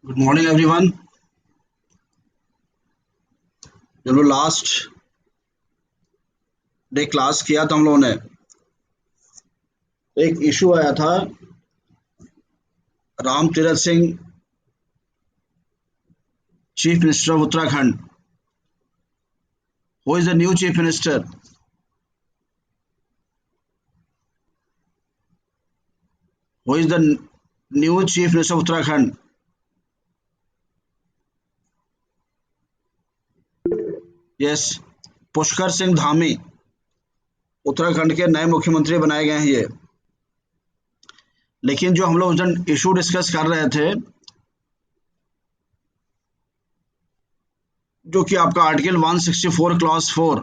Good morning everyone. जब लोग last day class किया तो हम लोगों ने एक इशू आया था Ram Tirath Singh chief minister of Uttarakhand. Who is the new chief minister? Who is the new chief minister of Uttarakhand? Yes, Pushkar Singh Dhami Uttarakhand के नए मुख्यमंत्री बनाए गए हैं ये। लेकिन जो हम लोग उस दिन इशू डिस्कस कर रहे थे, जो कि आपका आर्टिकल 164 क्लॉज 4,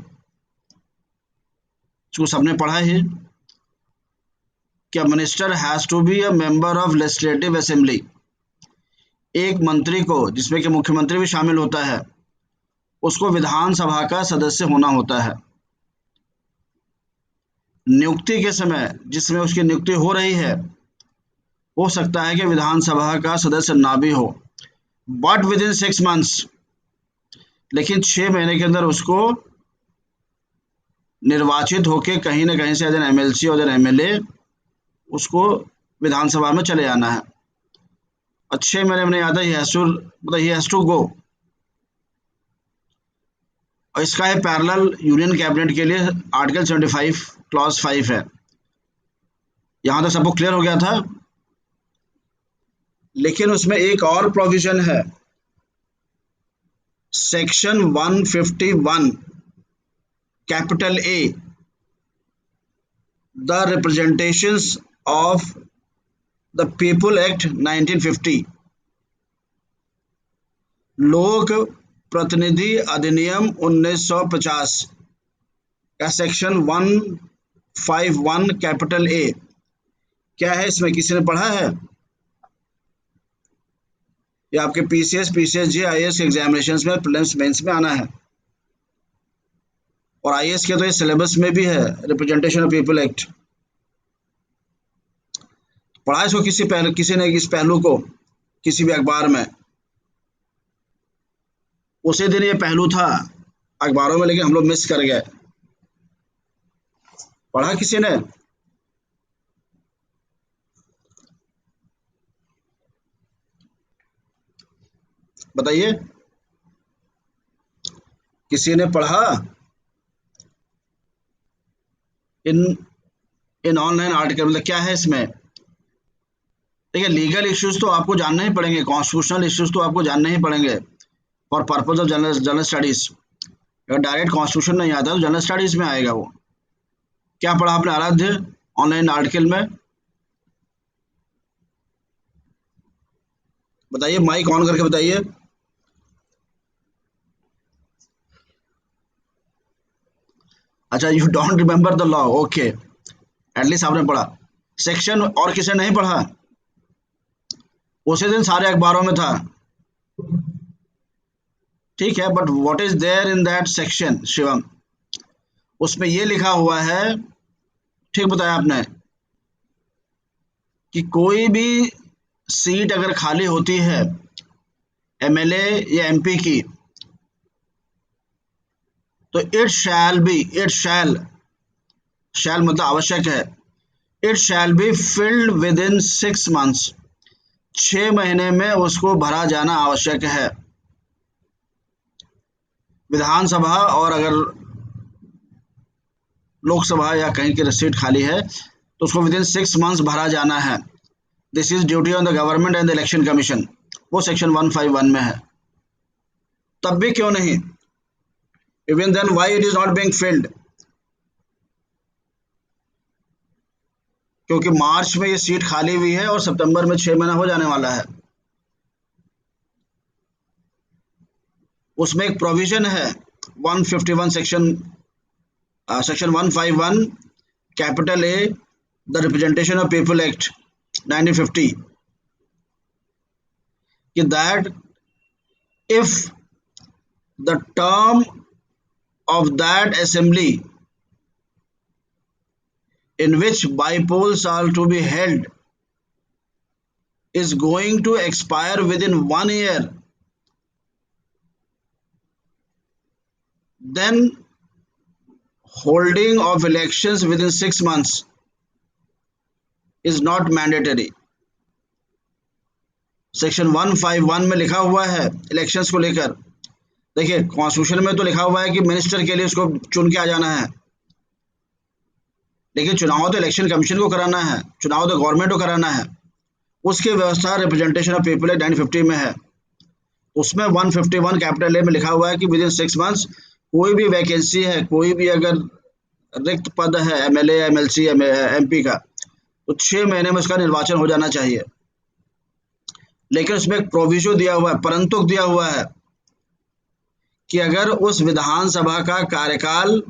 जो सबने पढ़ा है कि minister has to be a member of legislative assembly. एक मंत्री को, जिसमें कि मुख्यमंत्री भी शामिल होता है, उसको विधानसभा का सदस्य होना होता है। नियुक्ति के समय जिसमें उसकी नियुक्ति हो रही है, हो सकता है कि विधानसभा का सदस्य ना भी हो, बट विद इन 6 मंथ्स, लेकिन 6 महीने के अंदर उसको निर्वाचित होकर कहीं ना कहीं से एज एन एमएलसी और एन एमएलए उसको विधानसभा में चले आना है। और 6 महीने में याद है, ही हैज टू गो। और इसका है पैरेलल यूनियन कैबिनेट के लिए आर्टिकल 75 क्लॉज 5 है। यहां तक सबको क्लियर हो गया था। लेकिन उसमें एक और प्रोविजन है, section 151 capital A, the representations of the people act 1950, लोक प्रतिनिधि अधिनियम 1950 का सेक्शन 151 कैपिटल ए क्या है? इसमें किसी ने पढ़ा है? ये आपके पीसीएस जी आईएएस एग्जामिनेशंस में प्रीलिम्स मेंस में आना है, और आईएएस के तो ये सिलेबस में भी है, रिप्रेजेंटेशन ऑफ पीपल एक्ट। पढ़ा इसको किसी ने इस पहलू को किसी भी अखबार में? उसी दिन ये पहलू था अखबारों में, लेकिन हम लोग मिस कर गए। पढ़ा किसी ने? बताइए, किसी ने पढ़ा? इन इन ऑनलाइन आर्टिकल मतलब क्या है इसमें? देखिए, लीगल इश्यूज तो आपको जानने ही पड़ेंगे, कॉन्स्टिट्यूशनल इश्यूज तो आपको जानने ही पड़ेंगे for purpose of general general studies. अगर डायरेक्ट कॉन्स्टिट्यूशन नहीं आता तो जनरल स्टडीज में आएगा वो। क्या पढ़ा आपने आराध्य ऑनलाइन आर्टिकल में? बताइए, माइक ऑन करके बताइए। अच्छा, you don't remember the law, okay. At least आपने पढ़ा सेक्शन, और किसी ने नहीं पढ़ा? उसी दिन सारे अखबारों में था। ठीक है, but what is there in that section Shivam? उसमें ये लिखा हुआ है, ठीक बताया आपने, कि कोई भी सीट अगर खाली होती है एमएलए या एमपी की, तो इट शैल मतलब आवश्यक है, it shall be filled with in 6 months. 6 महीने में उसको भरा जाना आवश्यक है। विधानसभा और अगर लोकसभा या कहीं की सीट खाली है तो उसको विद इन 6 मंथ्स भरा जाना है। This is duty on the government and the election commission, वो सेक्शन 151 में है। तब भी क्यों नहीं? Even then why it is not being filled? क्योंकि मार्च में ये सीट खाली हुई है और सितंबर में 6 महीना हो जाने वाला है। उसमें एक प्रोविजन है 151 section 151 capital A, the representation of people act 1950, कि that if the term of that assembly in which bypolls are to be held is going to expire within 1 year, then holding of elections within 6 months is not mandatory. Section 151 में लिखा हुआ है elections को लेकर। देखिए constitution में तो लिखा हुआ है कि मिनिस्टर के लिए उसको चुन के आ जाना है, लेकिन चुनाव तो इलेक्शन कमीशन को कराना है, चुनाव तो गवर्नमेंट को कराना है। उसकी व्यवस्था रिप्रेजेंटेशन ऑफ पीपल एक्ट 1950 में है। उसमें 151 कैपिटल ए में लिखा हुआ है कि विद इन 6 मंथ्स कोई भी वैकेंसी है, कोई भी अगर रिक्त पद है एमएलए, एमएलसी, एमपी का, तो 6 महीने में उसका निर्वाचन हो जाना चाहिए। लेकिन उसमें एक प्रोविजो दिया हुआ है, परंतुक दिया हुआ है कि अगर उस विधानसभा का कार्यकाल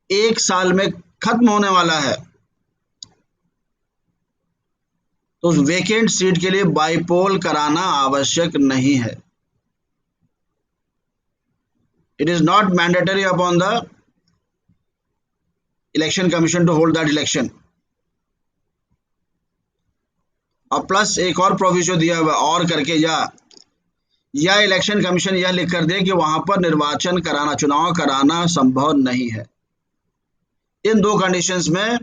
1 साल में खत्म होने वाला है तो उस वेकेंट सीट के लिए बाईपोल कराना आवश्यक नहीं है। It is not mandatory upon the election commission to hold that election. और प्लस एक और प्रोविजन दिया हुआ और करके या इलेक्शन कमीशन यह लिख कर दे कि वहां पर निर्वाचन कराना, चुनाव कराना संभव नहीं है। इन दो कंडीशंस में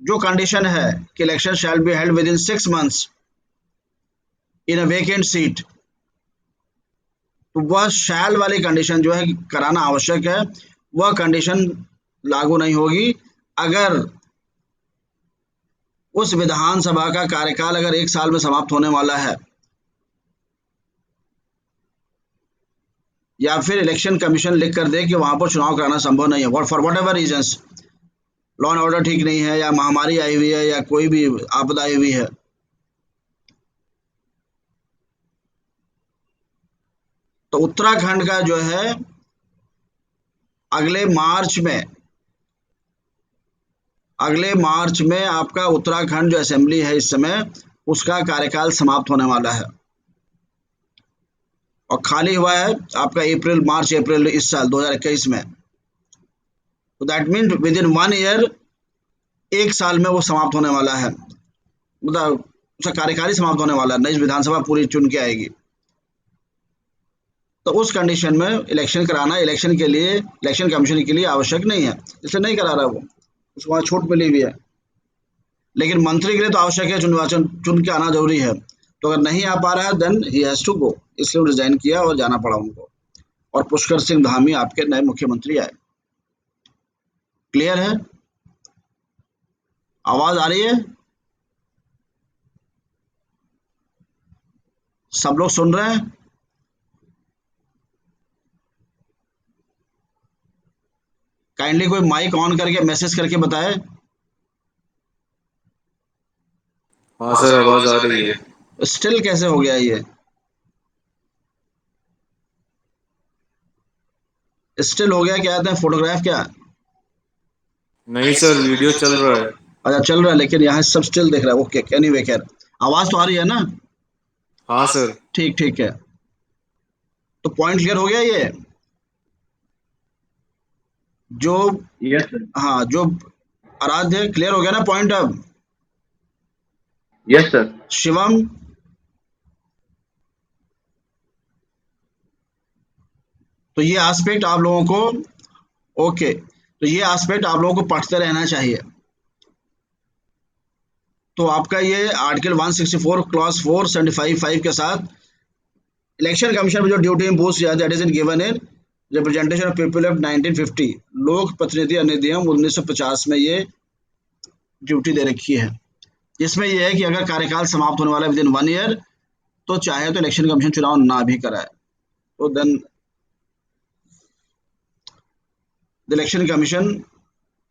जो कंडीशन है कि election shall be held with in 6 months in a vacant seat, तो वह शैल वाली कंडीशन जो है कराना आवश्यक है, वह कंडीशन लागू नहीं होगी अगर उस विधानसभा का कार्यकाल अगर 1 साल में समाप्त होने वाला है या फिर इलेक्शन कमीशन लिख कर दे कि वहां पर चुनाव कराना संभव नहीं है, for what ever reasons, law and order ठीक नहीं है या महामारी आई हुई है या कोई भी आपदा आई हुई है। तो उत्तराखंड का जो है अगले मार्च में आपका उत्तराखंड जो असेंबली है इस समय, उसका कार्यकाल समाप्त होने वाला है और खाली हुआ है आपका मार्च अप्रैल इस साल 2021 में। तो that mean with in 1 year, 1 साल में वो समाप्त होने वाला है, मतलब उसका कार्यकाल ही समाप्त होने वाला है, नई विधानसभा पूरी चुन के आएगी। तो उस कंडीशन में इलेक्शन कराना इलेक्शन कमीशन के लिए आवश्यक नहीं है, इसलिए नहीं करा रहा वो, उसको वहाँ छूट मिली हुई है। लेकिन मंत्री के लिए तो आवश्यक है, निर्वाचन चुन के आना जरूरी है। तो अगर नहीं आ पा रहा है then he has to go, इसलिए रिजाइन किया और जाना पड़ा उनको, और पुष्कर सिंह धामी आपके नए मुख्यमंत्री आए। क्लियर है? आवाज आ रही है? सब लोग सुन रहे हैं? काइंडली कोई माइक ऑन करके मैसेज करके बताए। हाँ सर, आवाज आ रही है। स्टिल कैसे हो गया ये? स्टिल हो गया क्या? कहते हैं फोटोग्राफ क्या? नहीं सर, वीडियो चल रहा है। अच्छा चल रहा है, लेकिन यहाँ सब स्टिल दिख रहा है। ओके, एनीवे खैर, आवाज तो आ रही है ना? हाँ सर। ठीक ठीक है। तो पॉइंट क्लियर हो गया ये जो? Yes sir. हाँ, जो आराध्य क्लियर हो गया ना पॉइंट अब? Yes sir. शिवम? तो ये एस्पेक्ट आप लोगों को, ओके, तो ये एस्पेक्ट आप लोगों को पढ़ते रहना चाहिए। तो आपका ये आर्टिकल 164 क्लॉज 4 75 के साथ इलेक्शन कमीशन में जो ड्यूटी इम्पोज किया that is in given in representation of people act 1950, लोक प्रतिनिधि अधिनियम 1950 में ये ड्यूटी दे रखी है, जिसमें ये है कि अगर कार्यकाल समाप्त होने वाला है विद इन 1 ईयर, तो चाहे तो इलेक्शन कमीशन चुनाव ना भी कराए, तो then the election commission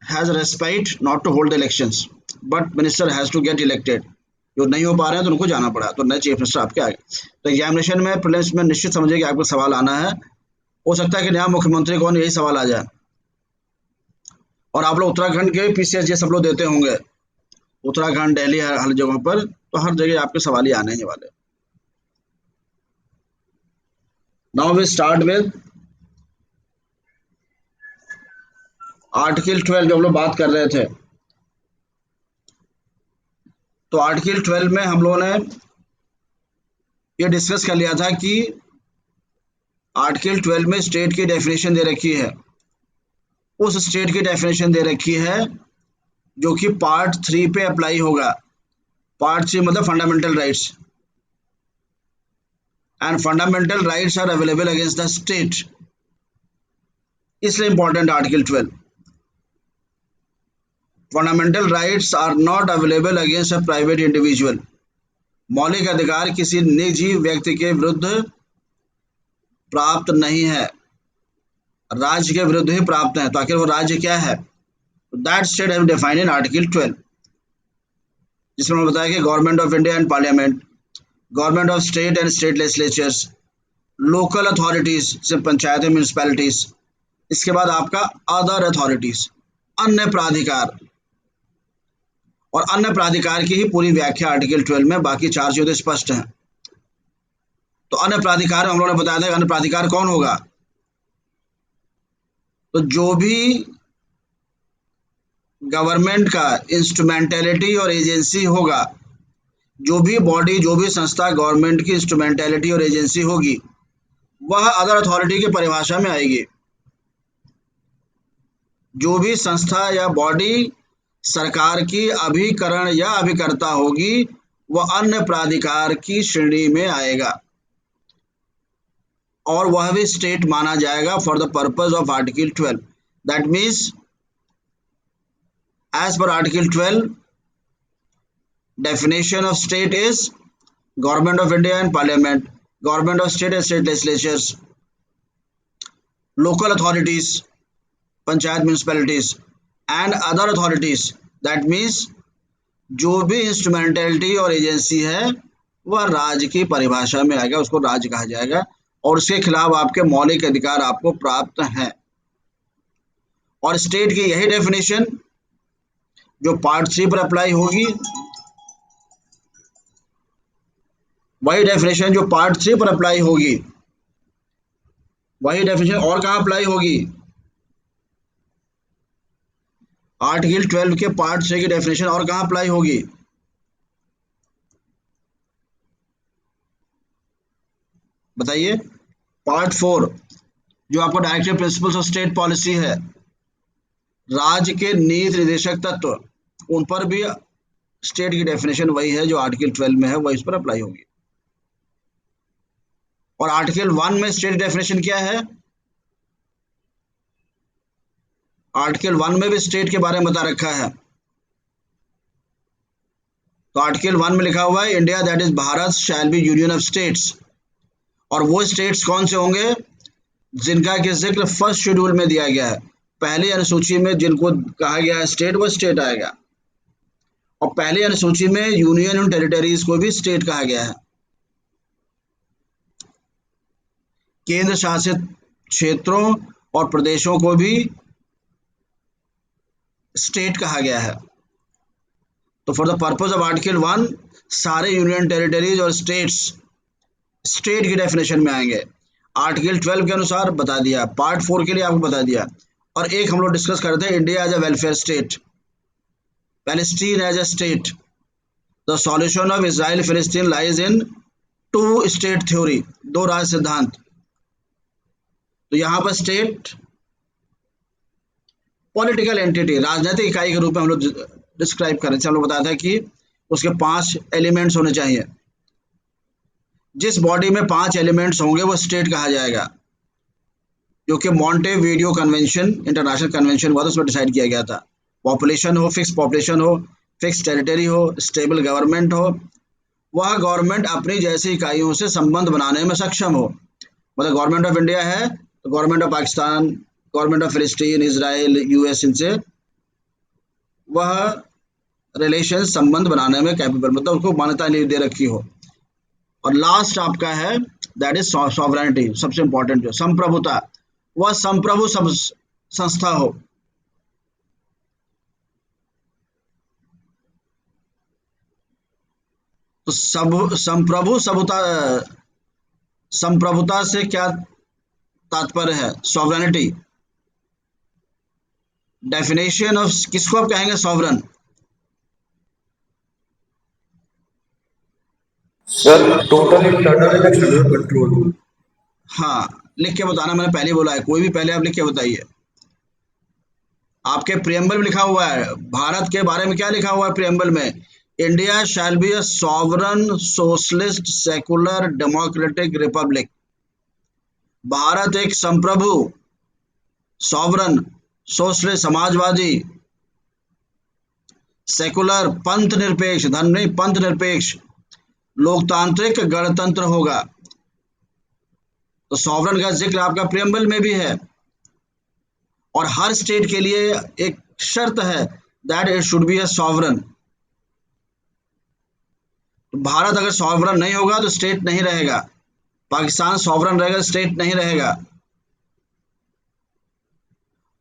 has respite not to hold the elections, but minister has to get elected. जो नहीं हो पा रहे हैं तो उनको जाना पड़ा, तो नए चीफ मिनिस्टर आपके आगे। तो एग्जामिनेशन में प्रीलिम्स में निश्चित समझिए कि आपको सवाल आना है, हो सकता है कि नया मुख्यमंत्री कौन, यही सवाल आ जाए। और आप लोग उत्तराखंड के पीसीएस ये सब लोग देते होंगे, उत्तराखंड, दिल्ली, हर जगहों पर, तो हर जगह आपके सवाल ही आने ही वाले। Now we start with article 12 जो हम लोग बात कर रहे थे। तो आर्टिकल 12 में हम लोगों ने ये डिस्कस कर लिया था कि आर्टिकल 12 में स्टेट की डेफिनेशन दे रखी है, उस स्टेट की डेफिनेशन दे रखी है जो कि पार्ट 3 पे अप्लाई होगा। पार्ट 3 मतलब fundamental rights, and fundamental rights are available against the state, इसलिए important article 12। Fundamental rights are not available against a private individual. मौलिक अधिकार किसी निजी व्यक्ति के विरुद्ध प्राप्त नहीं है, राज्य के विरुद्ध ही प्राप्त है। तो आखिर वो राज्य क्या है? That state have defined in article 12, जिसमें मैं बताया कि government of India and parliament, government of state and state legislatures, local authorities से पंचायत म्यूनिसपैलिटीज, इसके बाद आपका अदर अथॉरिटीज, अन्य प्राधिकार, और अन्य प्राधिकार की ही पूरी व्याख्या आर्टिकल 12 में, बाकी 4 चीजें स्पष्ट हैं। तो अन्य प्राधिकार हम लोगों ने बताया था, अन्य प्राधिकार कौन होगा? तो जो भी गवर्नमेंट का इंस्ट्रूमेंटेलिटी और एजेंसी होगा, जो भी बॉडी, जो भी संस्था गवर्नमेंट की इंस्ट्रूमेंटेलिटी और एजेंसी होगी, वह अदर अथॉरिटी की परिभाषा में आएगी। जो भी संस्था या बॉडी सरकार की अभिकरण या अभिकर्ता होगी, वह अन्य प्राधिकार की श्रेणी में आएगा और वह भी स्टेट माना जाएगा for the purpose of article 12। That means as per article 12, definition of state is government of India and parliament, government of state and state legislatures, local authorities, panchayat municipalities, and other authorities. That means जो भी instrumentality और agency है वह राज्य की परिभाषा में आएगा, उसको राज्य कहा जाएगा, और उसके खिलाफ आपके मौलिक अधिकार आपको प्राप्त हैं। और स्टेट की यही डेफिनेशन जो पार्ट 3 पर अप्लाई होगी, वही डेफिनेशन जो पार्ट 3 पर अप्लाई होगी, वही डेफिनेशन और कहाँ अप्लाई होगी? आर्टिकल 12 के पार्ट 6 की डेफिनेशन और कहाँ अप्लाई होगी? बताइए। पार्ट 4 जो आपको directive principles of state policy है, राज्य के नीति निर्देशक तत्व, उन पर भी स्टेट की डेफिनेशन वही है जो आर्टिकल 12 में है, वही इस पर अप्लाई होगी। और आर्टिकल 1 में स्टेट डेफिनेशन क्या है? आर्टिकल 1 में भी स्टेट के बारे में बता रखा है। तो आर्टिकल 1 में लिखा हुआ है, India that is Bharat shall be union of states, और वो स्टेट्स कौन से होंगे जिनका कि जिक्र फर्स्ट शेड्यूल में दिया गया है। पहली अनुसूची में जिनको कहा गया है स्टेट, वो स्टेट आएगा, और पहली अनुसूची में यूनियन एंड टेरिटरीज को भी स्टेट कहा गया है। केंद्र शासित क्षेत्रों और प्रदेशों को भी स्टेट कहा गया है। तो for the purpose of article 1, सारे यूनियन टेरिटरीज और स्टेट्स स्टेट की डेफिनेशन में आएंगे। आर्टिकल 12 के अनुसार बता दिया, पार्ट 4 के लिए आपको बता दिया। और एक हम लोग डिस्कस करते हैं, India as a welfare state, Palestine as a state, the solution of Israel फिलिस्तीन लाइज इन 2 स्टेट थ्योरी, 2 राज्य सिद्धांत। तो यहाँ पर स्टेट पॉलिटिकल एंटिटी, राजनीतिक इकाई के रूप में हम लोग डिस्क्राइब करें। हम लोग बताया था कि उसके 5 एलिमेंट्स होने चाहिए। जिस बॉडी में 5 एलिमेंट्स होंगे वो स्टेट कहा जाएगा, जो कि मॉन्टेविडियो कन्वेंशन, इंटरनेशनल कन्वेंशन हुआ था, उसमें डिसाइड किया गया था। पॉपुलेशन हो, फिक्स पॉपुलेशन हो, फिक्स टेरिटरी हो, स्टेबल गवर्नमेंट हो, वह गवर्नमेंट अपनी जैसी इकाइयों से संबंध बनाने में सक्षम हो। मतलब गवर्नमेंट ऑफ इंडिया है तो government of Pakistan, government of फिलिस्तीन, इजराइल, यूएस, इनसे वह रिलेशन, संबंध बनाने में कैपेबल, मतलब उसको मान्यता दे रखी हो। और लास्ट आपका है दैट इज सॉवरेनिटी, सबसे इंपॉर्टेंट जो संप्रभुता, वह संप्रभु संस्था हो। तो संप्रभुता से क्या तात्पर्य है? सॉवरेनिटी, डेफिनेशन ऑफ किसको आप कहेंगे sovereign? Sir total internal and external control. हाँ, लिख के बताना, मैंने पहले ही बोला है, कोई भी पहले आप लिख के बताइए। आपके प्रियम्बल में लिखा हुआ है भारत के बारे में, क्या लिखा हुआ है प्रियम्बल में? India shall be a sovereign socialist secular democratic Republic. Bharat एक संप्रभु, सॉवरन, सोशलिस्ट समाजवादी, सेकुलर पंथ निरपेक्ष, धर्म नहीं पंथ निरपेक्ष, लोकतांत्रिक गणतंत्र होगा। तो सॉवरन का जिक्र आपका प्रियम्बल में भी है। और हर स्टेट के लिए एक शर्त है, that it should be a sovereign. तो भारत अगर सॉवरन नहीं होगा तो स्टेट नहीं रहेगा, पाकिस्तान सॉवरन रहेगा, स्टेट नहीं रहेगा।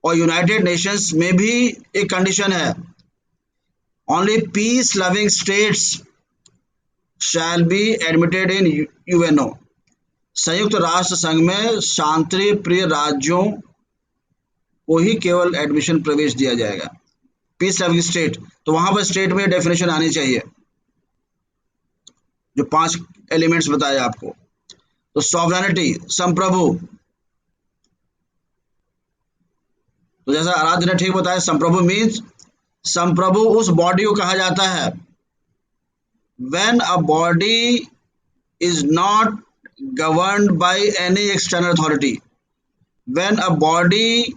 और यूनाइटेड नेशंस में भी एक कंडीशन है, only peace loving states shall be admitted in UNO. संयुक्त राष्ट्र संघ में शांति प्रिय राज्यों को ही केवल एडमिशन प्रवेश दिया जाएगा। पीस लविंग स्टेट, तो वहां पर स्टेट में डेफिनेशन आनी चाहिए, जो 5 एलिमेंट्स बताए आपको। तो सॉवरेनिटी, संप्रभु, तो जैसा आराध्य ने ठीक बताया, संप्रभु मीन्स, संप्रभु उस बॉडी को कहा जाता है when a body is not governed by any external authority, when a body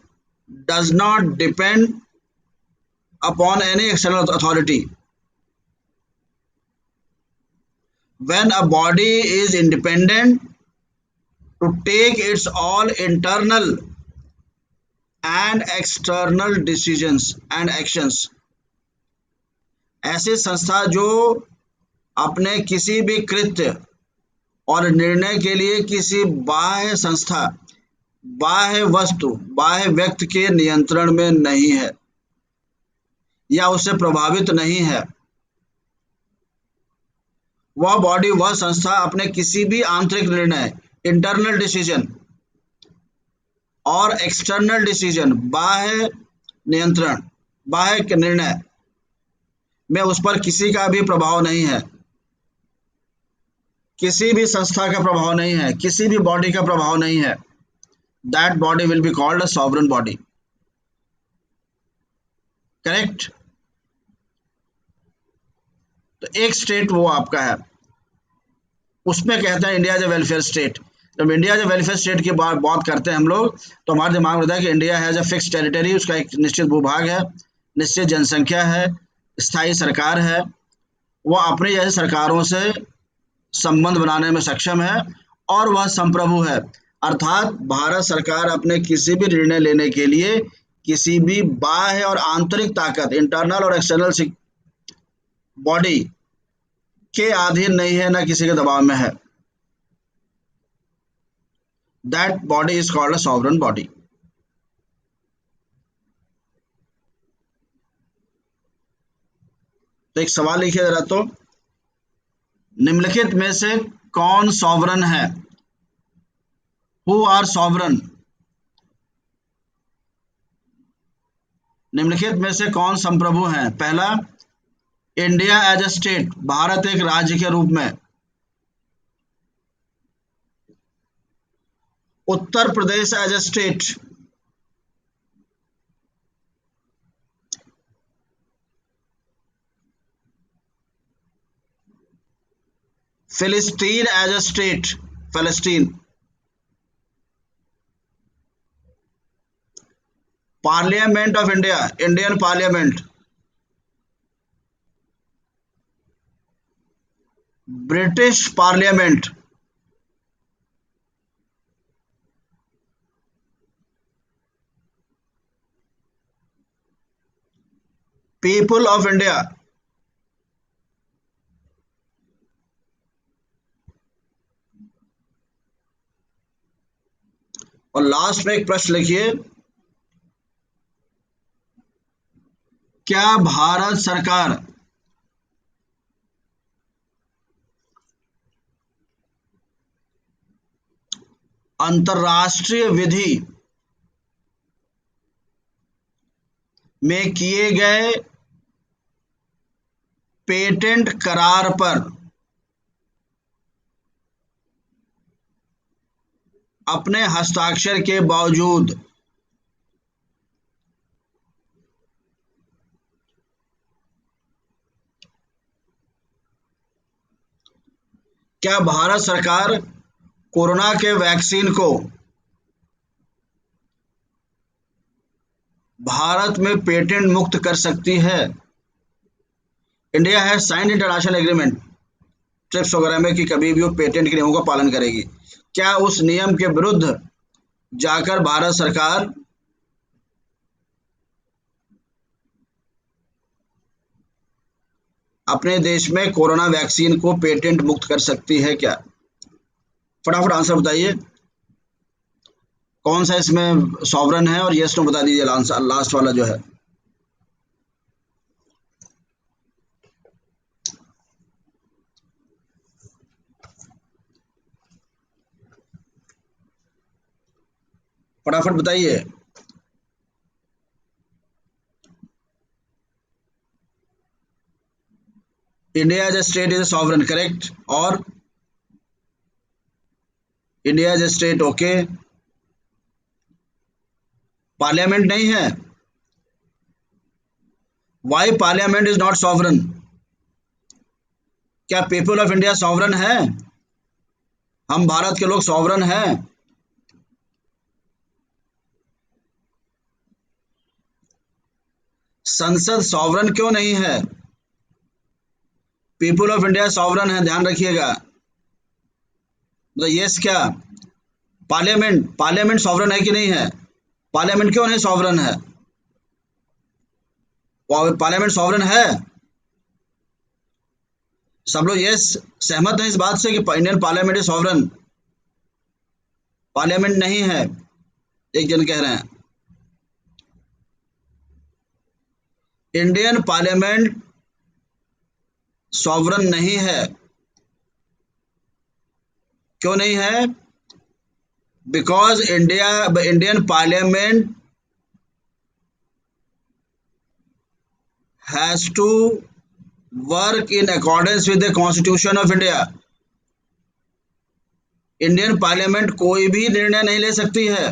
does not depend upon any external authority, when a body is independent to take its all internal and external decisions and actions। ऐसी संस्था जो अपने किसी भी कृत्य और निर्णय के लिए किसी बाह्य संस्था, बाह्य वस्तु, बाह्य व्यक्ति के नियंत्रण में नहीं है या उससे प्रभावित नहीं है। वह बॉडी, वह संस्था अपने किसी भी आंतरिक निर्णय, इंटरनल डिसीजन, और एक्सटर्नल डिसीजन, बाह्य नियंत्रण, बाह्य निर्णय में उस पर किसी का भी प्रभाव नहीं है, किसी भी संस्था का प्रभाव नहीं है, किसी भी बॉडी का प्रभाव नहीं है। That body will be called a sovereign body. Correct? तो एक स्टेट वो आपका है, उसमें कहते हैं India is a welfare state. जब India is a welfare state की बात करते हैं हम लोग, तो हमारे दिमाग में होता है कि India has a fix territory, उसका एक निश्चित भूभाग है, निश्चित जनसंख्या है, स्थायी सरकार है, वह अपने जैसे सरकारों से संबंध बनाने में सक्षम है, और वह संप्रभु है। अर्थात भारत सरकार अपने किसी भी निर्णय लेने के लिए किसी भी बाह्य और आंतरिक ताकत, इंटरनल और एक्सटर्नल बॉडी के अधीन नहीं है, न किसी के दबाव में है। That body is called a sovereign body. तो एक सवाल लिखिए जरा, तो निम्नलिखित में से कौन सॉवरन है? Who are sovereign? निम्नलिखित में से कौन संप्रभु हैं? पहला, India as a state, Bharat एक राज्य के रूप में। Uttar Pradesh as a state. Palestine as a state, फलस्तीन। Parliament of India, Indian parliament. British parliament. People of India. और लास्ट में एक प्रश्न लिखिए, क्या भारत सरकार अंतर्राष्ट्रीय विधि में किए गए पेटेंट करार पर अपने हस्ताक्षर के बावजूद क्या भारत सरकार कोरोना के वैक्सीन को भारत में पेटेंट मुक्त कर सकती है? इंडिया है साइंड इंटरनेशनल एग्रीमेंट ट्रिप्स वगैरह में कि कभी भी वो पेटेंट के नियमों का पालन करेगी। क्या उस नियम के विरुद्ध जाकर भारत सरकार अपने देश में कोरोना वैक्सीन को पेटेंट मुक्त कर सकती है क्या? फटाफट आंसर बताइए, कौन सा इसमें सॉवरन है, और यस नो बता दीजिए आंसर लास्ट वाला जो है। फटाफट बताइए। India as a state is a sovereign, correct. और India as a state, okay. Parliament नहीं है। Why parliament is not sovereign? क्या पीपल ऑफ इंडिया सॉवरन है? हम भारत के लोग सॉवरन हैं? संसद सॉवरन क्यों नहीं है? पीपल ऑफ इंडिया सॉवरन है, ध्यान रखिएगा। तो यस क्या? पार्लियामेंट, पार्लियामेंट सॉवरन है कि नहीं है? पार्लियामेंट क्यों नहीं सॉवरन है? पार्लियामेंट सॉवरन है। सब लोग यस सहमत हैं इस बात से कि Indian parliament is sovereign? Parliament नहीं है, एक जन कह रहे हैं। इंडियन पार्लियामेंट सॉवरन नहीं है। क्यों नहीं है? Because Indian parliament has to work in accordance with the constitution of India. Indian parliament कोई भी निर्णय नहीं ले सकती है।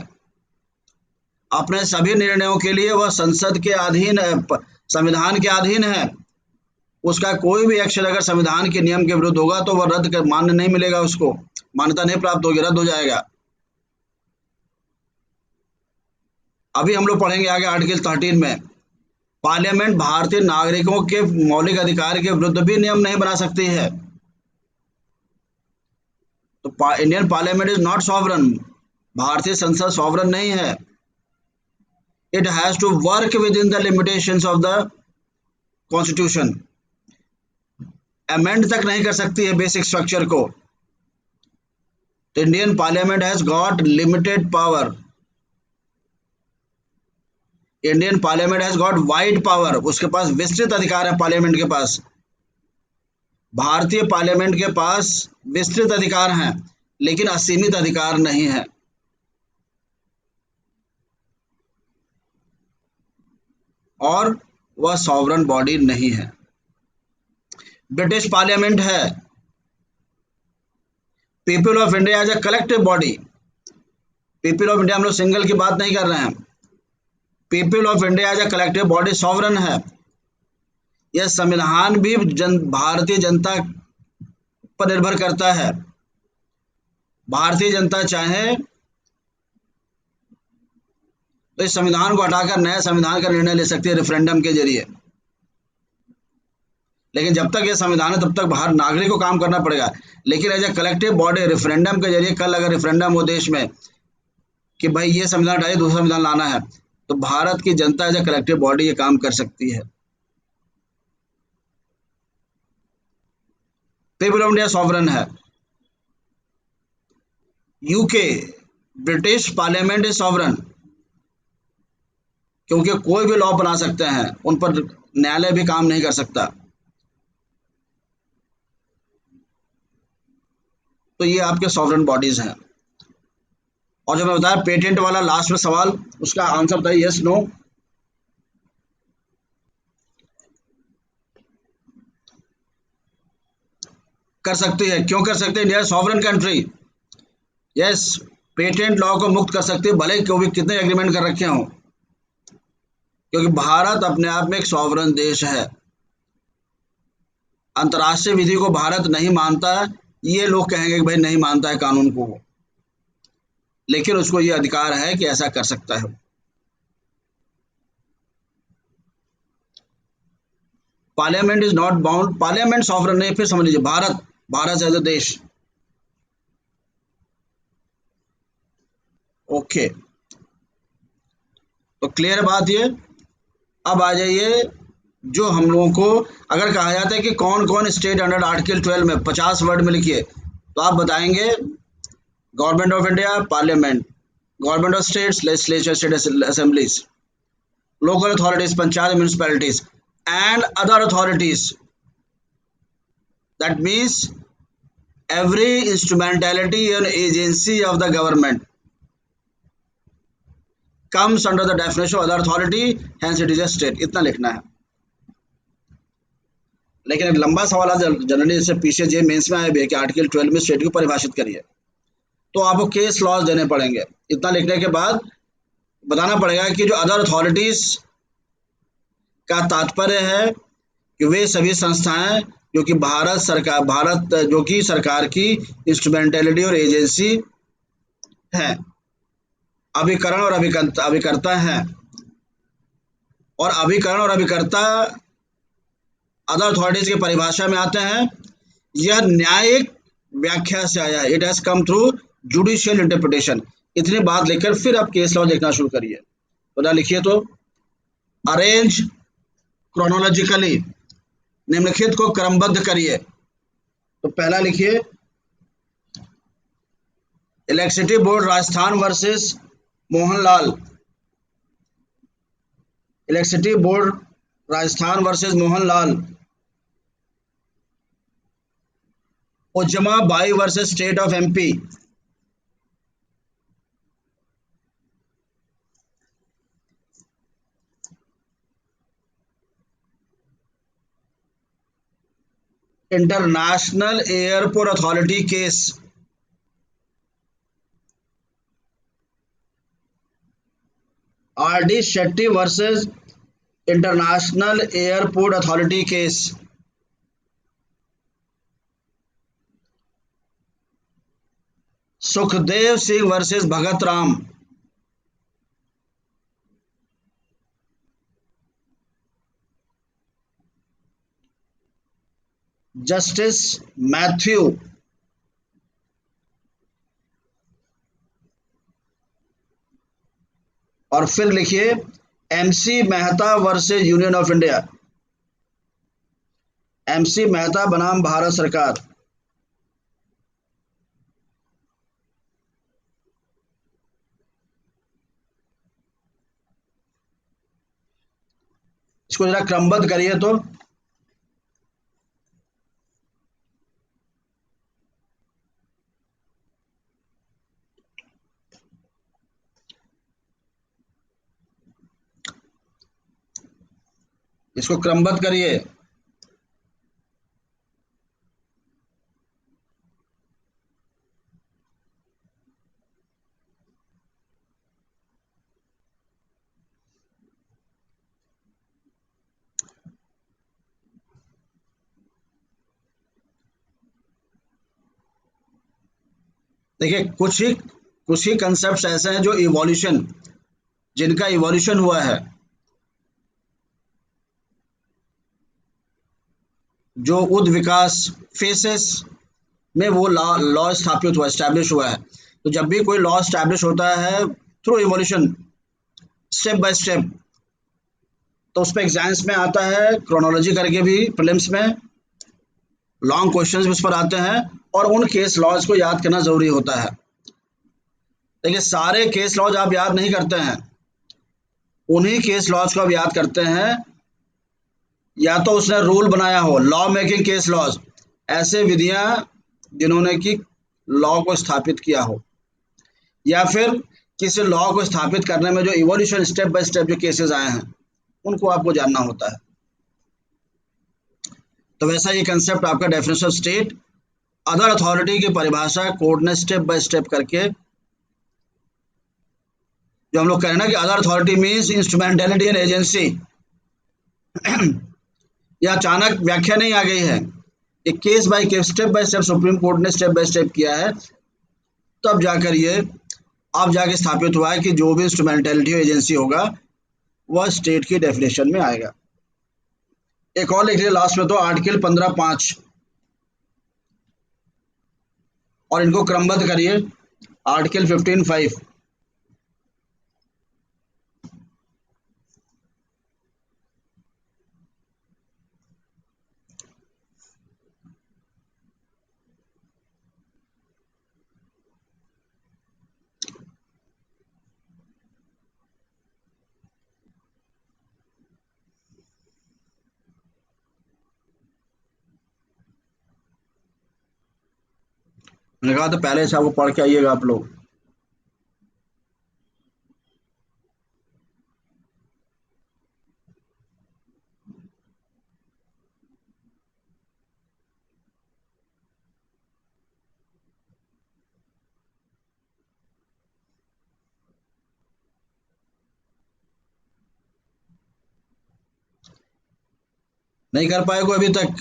अपने सभी निर्णयों के लिए वह संसद के अधीन, संविधान के अधीन है। उसका कोई भी एक्शन अगर संविधान के नियम के विरुद्ध होगा तो वह रद्द कर, मान्य नहीं मिलेगा, उसको मान्यता नहीं प्राप्त होगी, रद्द हो जाएगा। अभी हम लोग पढ़ेंगे आगे आर्टिकल 13 में, पार्लियामेंट भारतीय नागरिकों के मौलिक अधिकार के विरुद्ध भी नियम नहीं बना सकती है। तो Indian parliament is not sovereign, भारतीय संसद सॉवरन नहीं है। It has to work within the limitations of the constitution. Amend तक नहीं कर सकती है बेसिक स्ट्रक्चर को। तो Indian parliament has got limited power. Indian parliament has got wide power, उसके पास विस्तृत अधिकार है पार्लियामेंट के पास। भारतीय पार्लियामेंट के पास विस्तृत अधिकार हैं लेकिन असीमित अधिकार नहीं है। और वह सॉवरन बॉडी नहीं है। ब्रिटिश पार्लियामेंट है। People of India as a collective body. People of India, हम लोग सिंगल की बात नहीं कर रहे हैं। People of India as a collective body sovereign है। यह संविधान भी भारतीय जनता पर निर्भर करता है। भारतीय जनता चाहे तो इस संविधान को हटाकर नया संविधान का निर्णय ले सकती है रेफरेंडम के जरिए। लेकिन जब तक ये संविधान है तब तक बाहर नागरिक को काम करना पड़ेगा। लेकिन as a collective body referendum के जरिए, कल अगर रेफरेंडम हो देश में कि भाई ये संविधान हटाइए दूसरा संविधान लाना है, तो भारत की जनता एज ए कलेक्टिव बॉडी ये काम कर सकती है। पीपल ऑफ इंडिया सॉवरन है। UK, British parliament is sovereign, क्योंकि कोई भी लॉ बना सकते हैं, उन पर न्यायालय भी काम नहीं कर सकता। तो ये आपके सॉवरन बॉडीज हैं। और जो मैं बताया पेटेंट वाला लास्ट में सवाल, उसका आंसर बताइए यस नो। कर सकती है। क्यों कर सकते हैं? India sovereign country. Yes, patent law को मुक्त कर सकती है, भले कोई कितने एग्रीमेंट कर रखे हों, क्योंकि भारत अपने आप में एक सॉवरन देश है। अंतर्राष्ट्रीय विधि को भारत नहीं मानता, ये लोग कहेंगे कि भाई नहीं मानता है कानून को, लेकिन उसको ये अधिकार है कि ऐसा कर सकता है। Parliament is not bound, parliament sovereign नहीं, फिर समझ लीजिए भारत एज अ देश। ओके, तो क्लियर बात ये। अब आ जाइए, जो हम लोगों को अगर कहा जाता है कि कौन कौन स्टेट अंडर आर्टिकल 12 में 50 वर्ड में लिखिए, तो आप बताएंगे government of India parliament, government of states legislature state assemblies, local authorities panchayat municipalities and other authorities. That means every instrumentality and agency of the government comes under the definition of other authority, hence it is a state. इतना लिखना है। लेकिन एक लंबा सवाल आज generally जैसे पीछे जे मेंस में आए भी है कि आर्टिकल 12 में स्टेट को परिभाषित करिए, तो आपको केस लॉज देने पड़ेंगे। इतना लिखने के बाद बताना पड़ेगा कि जो अदर अथॉरिटीज का तात्पर्य है कि वे सभी संस्थाएं जो कि भारत जो कि सरकार की इंस्ट्रूमेंटेलिटी और एजेंसी है, अभिकरण और अभिकर्ता है, और अभिकरण और अभिकर्ता अदर अथॉरिटीज की परिभाषा में आते हैं। यह न्यायिक व्याख्या से आया है, it has come through judicial interpretation. इतनी बात लेकर फिर आप केस लॉ देखना शुरू करिए। तो लिखिए, तो अरेंज क्रोनोलॉजिकली, निम्नलिखित को क्रमबद्ध करिए। तो पहला लिखिए, electricity board Rajasthan versus Mohanlal, electricity board Rajasthan versus Mohanlal, Ujjama Bai versus state of MP, international airport authority case, R D Shetty versus international airport authority case, Sukhdev Singh versus Bhagat Ram, justice Mathew, और फिर लिखिए MC Mehta versus union of India, MC Mehta बनाम भारत सरकार, इसको जरा क्रमबद्ध करिए। तो इसको क्रमबद्ध करिए। देखिए, कुछ ही कंसेप्ट ऐसे हैं जो इवोल्यूशन, जिनका इवोल्यूशन हुआ है, जो उद विकास फेसेस में वो लॉ स्थापित हुआ, एस्टैब्लिश हुआ है। तो जब भी कोई लॉ एस्टैब्लिश होता है through evolution, step by step, तो उस पर एग्जाम्स में आता है क्रोनोलॉजी करके भी, प्रीलिम्स में लॉन्ग क्वेश्चंस भी उस पर आते हैं, और उन केस लॉज को याद करना जरूरी होता है। देखिए, सारे केस लॉज आप याद नहीं करते हैं, उन्हीं केस लॉज को आप याद करते हैं या तो उसने रूल बनाया हो, लॉ मेकिंग केस लॉज, ऐसे विधियां जिन्होंने की लॉ को स्थापित किया हो, या फिर किसी लॉ को स्थापित करने में जो इवोल्यूशन स्टेप बाय स्टेप जो केसेस आए हैं, उनको आपको जानना होता है। तो वैसा ये कंसेप्ट आपका definition of state, other authority की परिभाषा कोर्ट ने स्टेप बाय स्टेप करके जो हम लोग कह रहे हैं ना कि other authority means instrumentality and agency, यह अचानक व्याख्या नहीं आ गई है, एक case by case, step by step supreme court ने स्टेप बाय स्टेप किया है, तब जाकर ये अब जाके स्थापित हुआ है कि जो भी इंस्ट्रूमेंटेलिटी एजेंसी होगा वह स्टेट की डेफिनेशन में आएगा। एक और लिख लिया लास्ट में, तो आर्टिकल 15(5) और इनको क्रमबद्ध करिए। आर्टिकल 15(5) मैंने कहा तो पहले से वो पढ़ के आइएगा आप लोग। नहीं कर पाए कोई अभी तक?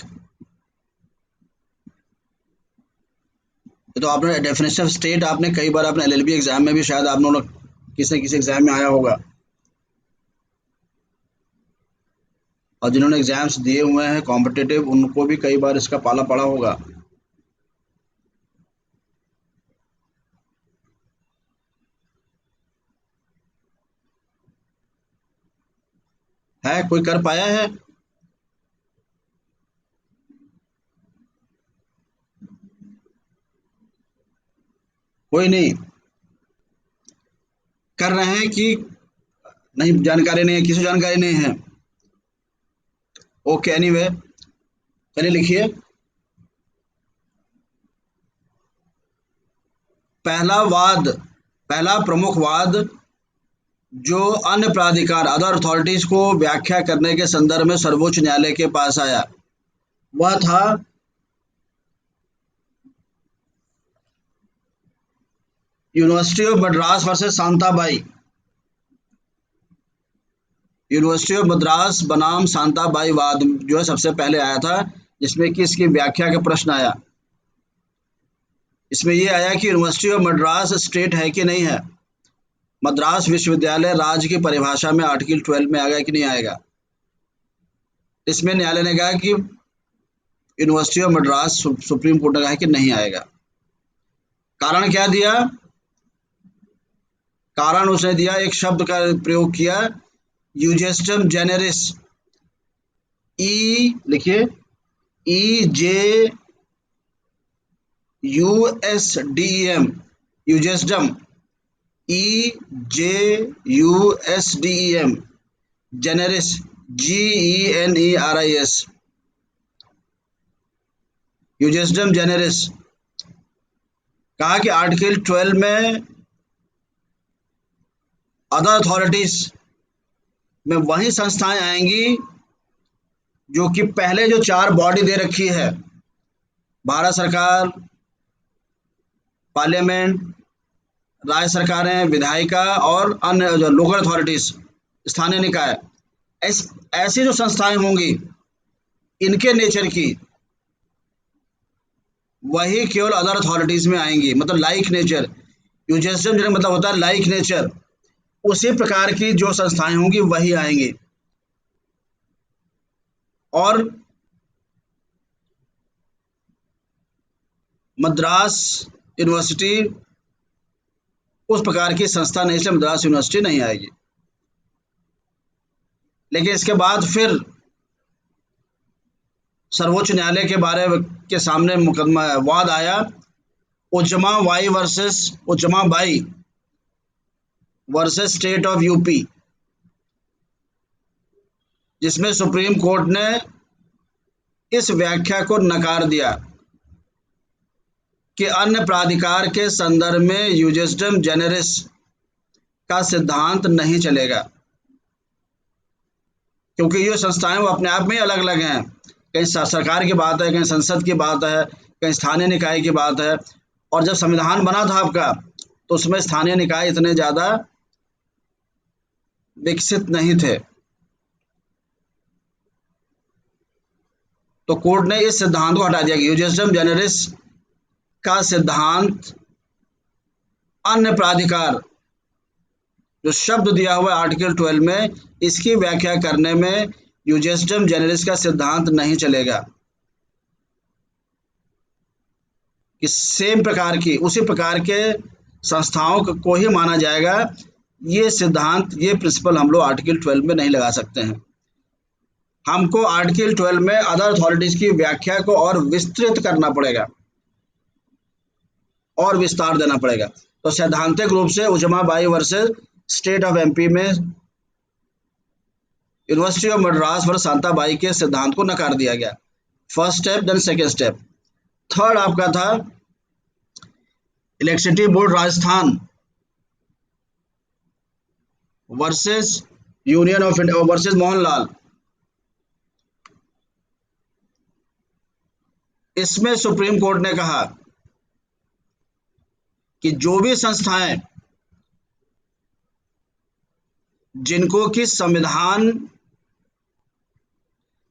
ये तो आपने डेफिनेशन ऑफ स्टेट आपने कई बार अपने एलएलबी एग्जाम में भी शायद आप लोग किसी न किसी एग्जाम में आया होगा, और जिन्होंने एग्जाम्स दिए हुए हैं कॉम्पिटिटिव उनको भी कई बार इसका पाला पड़ा होगा। है कोई कर पाया है? कोई नहीं कर रहे हैं कि नहीं? जानकारी नहीं है, किसी को जानकारी नहीं है? ओके, एनीवे चलिए लिखिए। पहला प्रमुख वाद जो अन्य प्राधिकार अदर अथॉरिटीज को व्याख्या करने के संदर्भ में सर्वोच्च न्यायालय के पास आया वह था university of Madras versus Shantabai. University of Madras बनाम शांताबाई वाद जो है सबसे पहले आया था, जिसमें कि इसकी व्याख्या का प्रश्न आया। इसमें यह आया कि यूनिवर्सिटी ऑफ मद्रास स्टेट है कि नहीं है, मद्रास विश्वविद्यालय राज्य की परिभाषा में आर्टिकल 12 में आएगा कि नहीं आएगा। इसमें न्यायालय ने कहा कि university of Madras, supreme court ने कहा कि नहीं आएगा। कारण क्या दिया? कारण उसने दिया, एक शब्द का प्रयोग किया, यूजेस्टम जेनेरिस। ई लिखिए, EJUSDEM, यूजेस्टम, EJUSDEM, Gennaris, GENERIS, यूजेस्टम Gennaris. कहा कि आर्टिकल 12 में अदर अथॉरिटीज में वही संस्थाएं आएंगी जो कि पहले जो 4 बॉडी दे रखी है, भारत सरकार, पार्लियामेंट, राज्य सरकारें, विधायिका और अन्य जो लोकल अथॉरिटीज, स्थानीय निकाय, ऐसी जो संस्थाएं होंगी इनके नेचर की वही केवल अदर अथॉरिटीज में आएंगी, मतलब लाइक नेचर। यूजेस्टम जो मतलब होता है लाइक नेचर, उसी प्रकार की जो संस्थाएं होंगी वही आएंगी। और मद्रास यूनिवर्सिटी उस प्रकार की संस्था नहीं, इसलिए मद्रास यूनिवर्सिटी नहीं आएगी। लेकिन इसके बाद फिर सर्वोच्च न्यायालय के बारे के सामने मुकदमा वाद आया, उज्जमाबाई वर्सेस स्टेट ऑफ यूपी, जिसमें सुप्रीम कोर्ट ने इस व्याख्या को नकार दिया कि अन्य प्राधिकार के संदर्भ में यूजेस्टम जेनेरिस का सिद्धांत नहीं चलेगा, क्योंकि ये संस्थाएं वो अपने आप में अलग अलग हैं। कहीं सरकार की बात है, कहीं संसद की बात है, कहीं स्थानीय निकाय की बात है। और जब संविधान बना था आपका तो उसमें स्थानीय निकाय इतने ज़्यादा विकसित नहीं थे। तो कोर्ट ने इस सिद्धांत को हटा दिया कि यूजेस्टम जेनेरिस का सिद्धांत अन्य प्राधिकार जो शब्द दिया हुआ है आर्टिकल 12 में, इसकी व्याख्या करने में यूजेस्टम जेनेरिस का सिद्धांत नहीं चलेगा कि सेम प्रकार की उसी प्रकार के संस्थाओं को ही माना जाएगा। ये सिद्धांत, ये प्रिंसिपल हम लोग आर्टिकल 12 में नहीं लगा सकते हैं। हमको आर्टिकल 12 में अदर अथॉरिटीज की व्याख्या को और विस्तृत करना पड़ेगा और विस्तार देना पड़ेगा। तो सैद्धांतिक रूप से Ujjambai versus state of MP में university of Madras versus Shantabai के सिद्धांत को नकार दिया गया। First step, then second step. Third आपका था electricity board Rajasthan versus union of India versus Mohanlal. इसमें सुप्रीम कोर्ट ने कहा कि जो भी संस्थाएं जिनको कि संविधान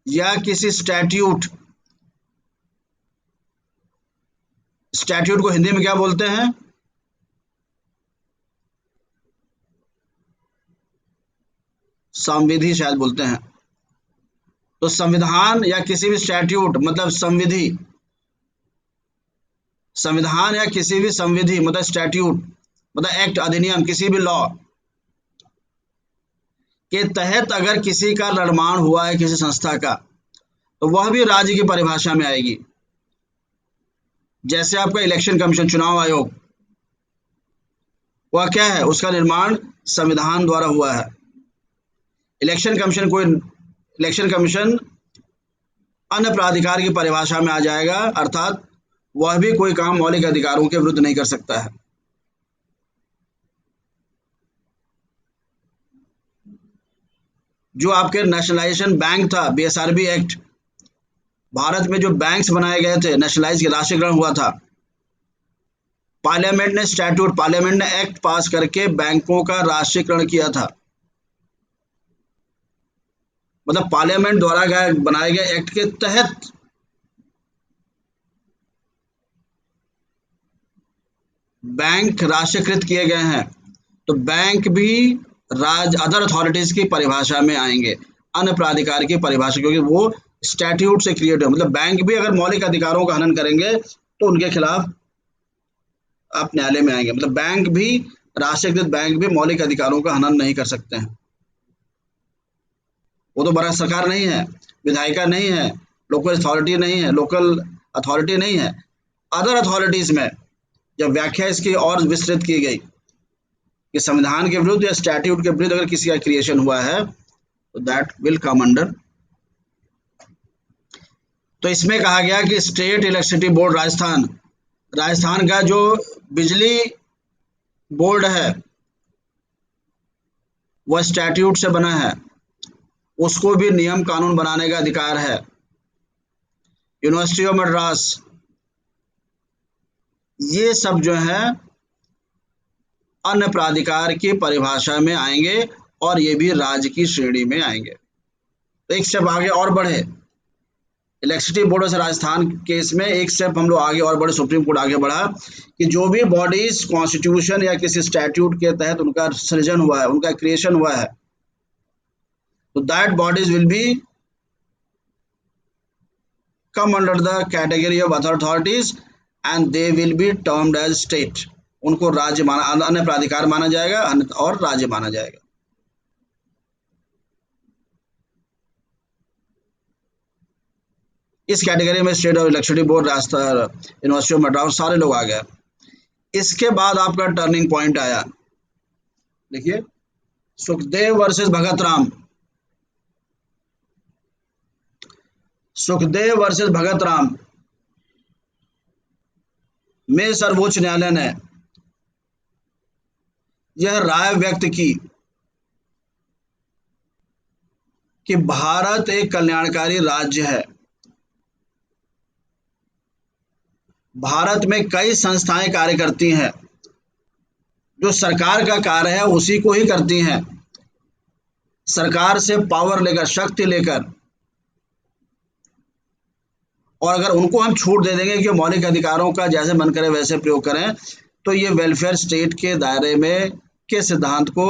या किसी स्टैट्यूट को हिंदी में क्या बोलते हैं? संविधि शायद बोलते हैं। तो संविधान या किसी भी स्टैट्यूट मतलब संविधान या किसी भी संविधि मतलब स्टैट्यूट मतलब एक्ट, अधिनियम, किसी भी लॉ के तहत अगर किसी का निर्माण हुआ है किसी संस्था का, तो वह भी राज्य की परिभाषा में आएगी। जैसे आपका इलेक्शन कमीशन, चुनाव आयोग, वह क्या है? उसका निर्माण संविधान द्वारा हुआ है। इलेक्शन कमीशन अन्य प्राधिकार की परिभाषा में आ जाएगा, अर्थात वह भी कोई काम मौलिक अधिकारों के विरुद्ध नहीं कर सकता है। जो आपके नेशनलाइजेशन बैंक था, बीएसआरबी एक्ट, भारत में जो बैंक्स बनाए गए थे, नेशनलाइज राष्ट्रीयकरण हुआ था, पार्लियामेंट ने एक्ट पास करके बैंकों का राष्ट्रीयकरण किया था। मतलब पार्लियामेंट द्वारा बनाए गए एक्ट के तहत बैंक राष्ट्रीयकृत किए गए हैं। तो बैंक भी अदर अथॉरिटीज की परिभाषा में आएंगे, अन्य प्राधिकार की परिभाषा, क्योंकि वो स्टैट्यूट से क्रिएट है। मतलब बैंक भी अगर मौलिक अधिकारों का हनन करेंगे तो उनके खिलाफ आप न्यायालय में आएंगे। मतलब बैंक भी, राष्ट्रीयकृत बैंक भी मौलिक अधिकारों का हनन नहीं कर सकते हैं। वो तो भारत सरकार नहीं है, विधायिका नहीं है, लोकल अथॉरिटी नहीं है। अदर अथॉरिटीज में जब व्याख्या इसकी और विस्तृत की गई कि संविधान के विरुद्ध या स्टैट्यूट के विरुद्ध अगर किसी का क्रिएशन हुआ है तो दैट विल कम अंडर। तो इसमें कहा गया कि स्टेट इलेक्ट्रिसिटी बोर्ड राजस्थान का जो बिजली बोर्ड है वह स्टैट्यूट से बना है, उसको भी नियम कानून बनाने का अधिकार है। यूनिवर्सिटी ऑफ मद्रास, ये सब जो है अन्य प्राधिकार की परिभाषा में आएंगे और ये भी राज्य की श्रेणी में आएंगे। तो एक स्टेप आगे और बढ़े, इलेक्ट्रिसिटी बोर्ड से राजस्थान केस में एक स्टेप हम लोग आगे और बढ़े, सुप्रीम कोर्ट आगे बढ़ा कि जो भी बॉडीज कॉन्स्टिट्यूशन या किसी स्टैट्यूट के तहत उनका सृजन हुआ है, उनका क्रिएशन हुआ है, तो that bodies will be come under the category of other authorities and they will be termed as state। उनको राज्य माना, अन्य प्राधिकार माना जाएगा और राज्य माना जाएगा। इस कैटेगरी में state of electricity board, Rajasthan, university of Madras, सारे लोग आ गए। इसके बाद आपका टर्निंग पॉइंट आया, देखिए, सुखदेव वर्सेस भगत राम। सुखदेव वर्सेस भगत राम में सर्वोच्च न्यायालय ने यह राय व्यक्त की कि भारत एक कल्याणकारी राज्य है। भारत में कई संस्थाएं कार्य करती हैं, जो सरकार का कार्य है उसी को ही करती हैं। सरकार से पावर लेकर, शक्ति लेकर, और अगर उनको हम छूट दे देंगे कि मौलिक अधिकारों का जैसे मन करे वैसे प्रयोग करें, तो ये वेलफेयर स्टेट के दायरे में के सिद्धांत को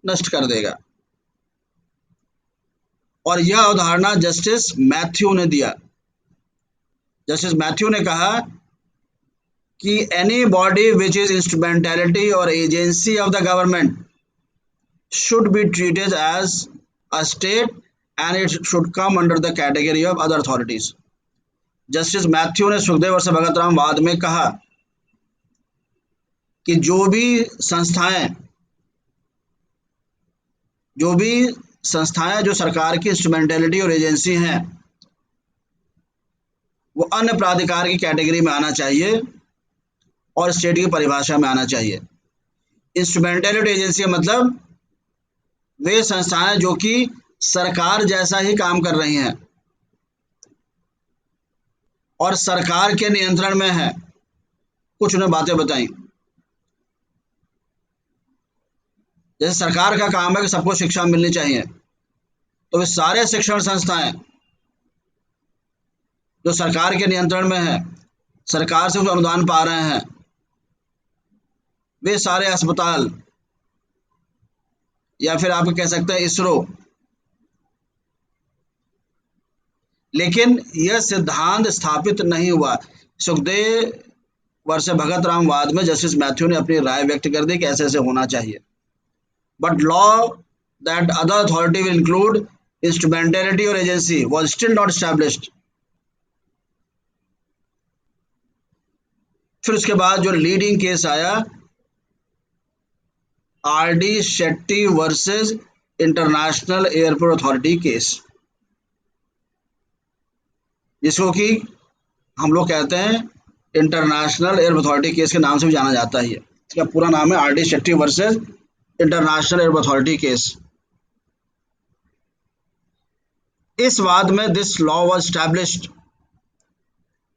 नष्ट कर देगा। और यह अवधारणा जस्टिस मैथ्यू ने दिया। जस्टिस मैथ्यू ने कहा कि any body which is instrumentality और agency of the government should be treated as a state and it should come under the category of other authorities. Justice Matthew ने Sukhdev versus Bhagat Ram वाद में कहा कि जो भी संस्थाएं जो सरकार की इंस्ट्रूमेंटलिटी और एजेंसी हैं, वो अन्य प्राधिकार की कैटेगरी में आना चाहिए और स्टेट की परिभाषा में आना चाहिए। इंस्ट्रूमेंटलिटी एजेंसी का मतलब वे संस्थाएं जो कि सरकार जैसा ही काम कर रही हैं और सरकार के नियंत्रण में है। कुछ उन्हें बातें बताई, जैसे सरकार का काम है कि सबको शिक्षा मिलनी चाहिए, तो वे सारे शिक्षण संस्थाएं जो सरकार के नियंत्रण में है, सरकार से कुछ अनुदान पा रहे हैं, वे सारे अस्पताल, या फिर आप कह सकते हैं इसरो। लेकिन यह सिद्धांत स्थापित नहीं हुआ। सुखदेव वर्सेस भगत राम वाद में जस्टिस मैथ्यू ने अपनी राय व्यक्त कर दी कि ऐसे ऐसे होना चाहिए, but law that other authority will include instrumentality और agency was still not established. फिर उसके बाद जो लीडिंग केस आया, R D. Shetty versus international airport authority case, जिसको कि हम लोग कहते हैं इंटरनेशनल एयरपोर्ट अथॉरिटी केस के नाम से भी जाना जाता है। इसका पूरा नाम है RD. Shetty versus international airport authority case. इस वाद में this law was established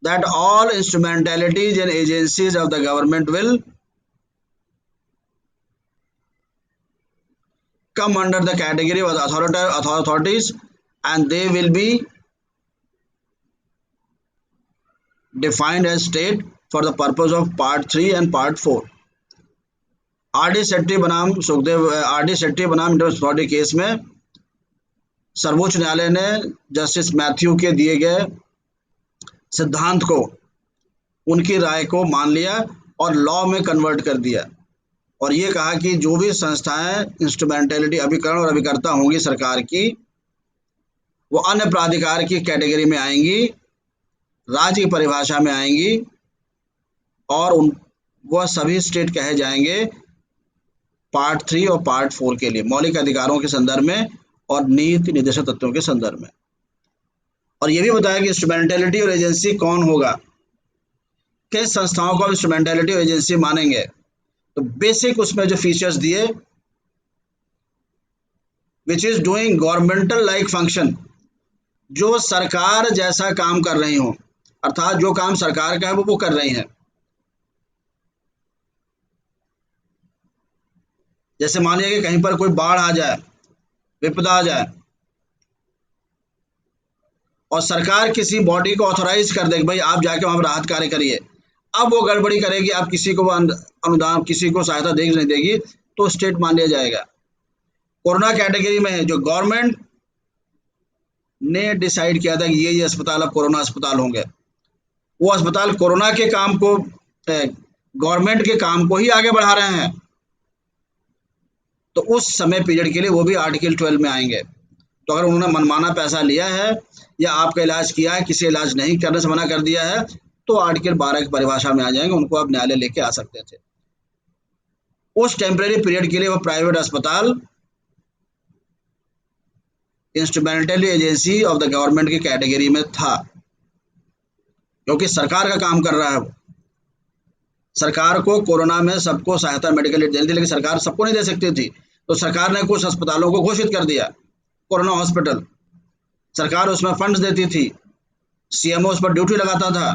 that all instrumentalities and agencies of the government will come under the category of the authorities and they will be defined as state for the purpose of part 3 and part 4। RD. Shetty बनाम international authority case में सर्वोच्च न्यायालय ने justice Matthew के दिए गए सिद्धांत को, उनकी राय को मान लिया और लॉ में कन्वर्ट कर दिया, और ये कहा कि जो भी संस्थाएं इंस्ट्रूमेंटलिटी, अभिकरण और अभिकर्ता होंगी सरकार की, वो अन्य प्राधिकार की कैटेगरी में आएंगी, राज्य की परिभाषा में आएंगी, और वह सभी स्टेट कहे जाएंगे पार्ट 3 और पार्ट 4 के लिए, मौलिक अधिकारों के संदर्भ में और नीति निर्देशक तत्वों के संदर्भ में। और ये भी बताया कि इंस्ट्रूमेंटलिटी और एजेंसी कौन होगा, किस संस्थाओं को इंस्ट्रूमेंटलिटी और एजेंसी मानेंगे। तो बेसिक उसमें जो फीचर्स दिए, which is doing governmental like function, जो सरकार जैसा काम कर रही हो, अर्थात जो काम सरकार का है वो कर रही हैं। जैसे मान लीजिए कि कहीं पर कोई बाढ़ आ जाए, विपदा आ जाए, और सरकार किसी बॉडी को ऑथोराइज कर दे कि भाई आप जाके वहां राहत कार्य करिए, अब वो गड़बड़ी करेगी, आप किसी को अनुदान, किसी को सहायता देगी नहीं देगी, तो स्टेट मान लिया जाएगा। कोरोना कैटेगरी में है, जो गवर्नमेंट ने डिसाइड किया था कि ये अस्पताल अब कोरोना अस्पताल होंगे, वो अस्पताल कोरोना के काम को, गवर्नमेंट के काम को ही आगे बढ़ा रहे हैं, तो उस समय पीरियड के लिए वो भी आर्टिकल 12 में आएंगे। तो अगर उन्होंने मनमाना पैसा लिया है या आपका इलाज किया है, किसी इलाज नहीं करने से मना कर दिया है, तो आर्टिकल 12 की परिभाषा में आ जाएंगे, उनको आप न्यायालय लेके आ सकते थे। उस टेम्परेरी पीरियड के लिए वो प्राइवेट अस्पताल instrumental agency of the government की कैटेगरी में था, क्योंकि सरकार का काम कर रहा है वो। सरकार को कोरोना में सबको सहायता मेडिकल एड देनी थी, लेकिन सरकार सबको नहीं दे सकती थी, तो सरकार ने कुछ अस्पतालों को घोषित कर दिया कोरोना हॉस्पिटल, सरकार उसमें फंड्स देती थी, सीएमओ उस पर ड्यूटी लगाता था।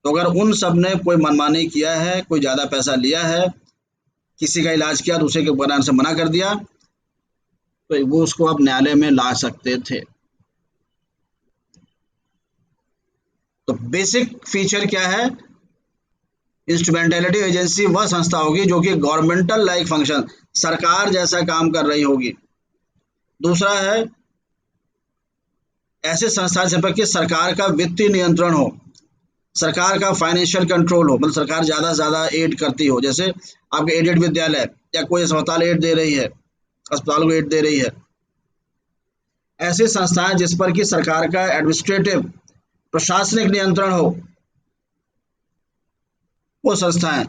तो अगर उन सब ने कोई मनमानी किया है, कोई ज़्यादा पैसा लिया है, किसी का इलाज किया, दूसरे के बनाने से मना कर दिया, तो वो उसको आप न्यायालय में ला सकते थे। तो बेसिक फीचर क्या है? इंस्ट्रूमेंटेलिटी एजेंसी वह संस्था होगी जो कि गवर्नमेंटल लाइक फंक्शन, सरकार जैसा काम कर रही होगी। दूसरा है ऐसे संस्थान जिन पर कि सरकार का वित्तीय नियंत्रण हो, सरकार का फाइनेंशियल कंट्रोल हो, मतलब सरकार ज़्यादा से ज़्यादा एड करती हो, जैसे आपके एडेड विद्यालय या कोई अस्पताल एड दे रही है, अस्पताल को एड दे रही है। ऐसे संस्थाएं जिस पर कि सरकार का एडमिनिस्ट्रेटिव प्रशासनिक नियंत्रण हो, वो संस्थाएं।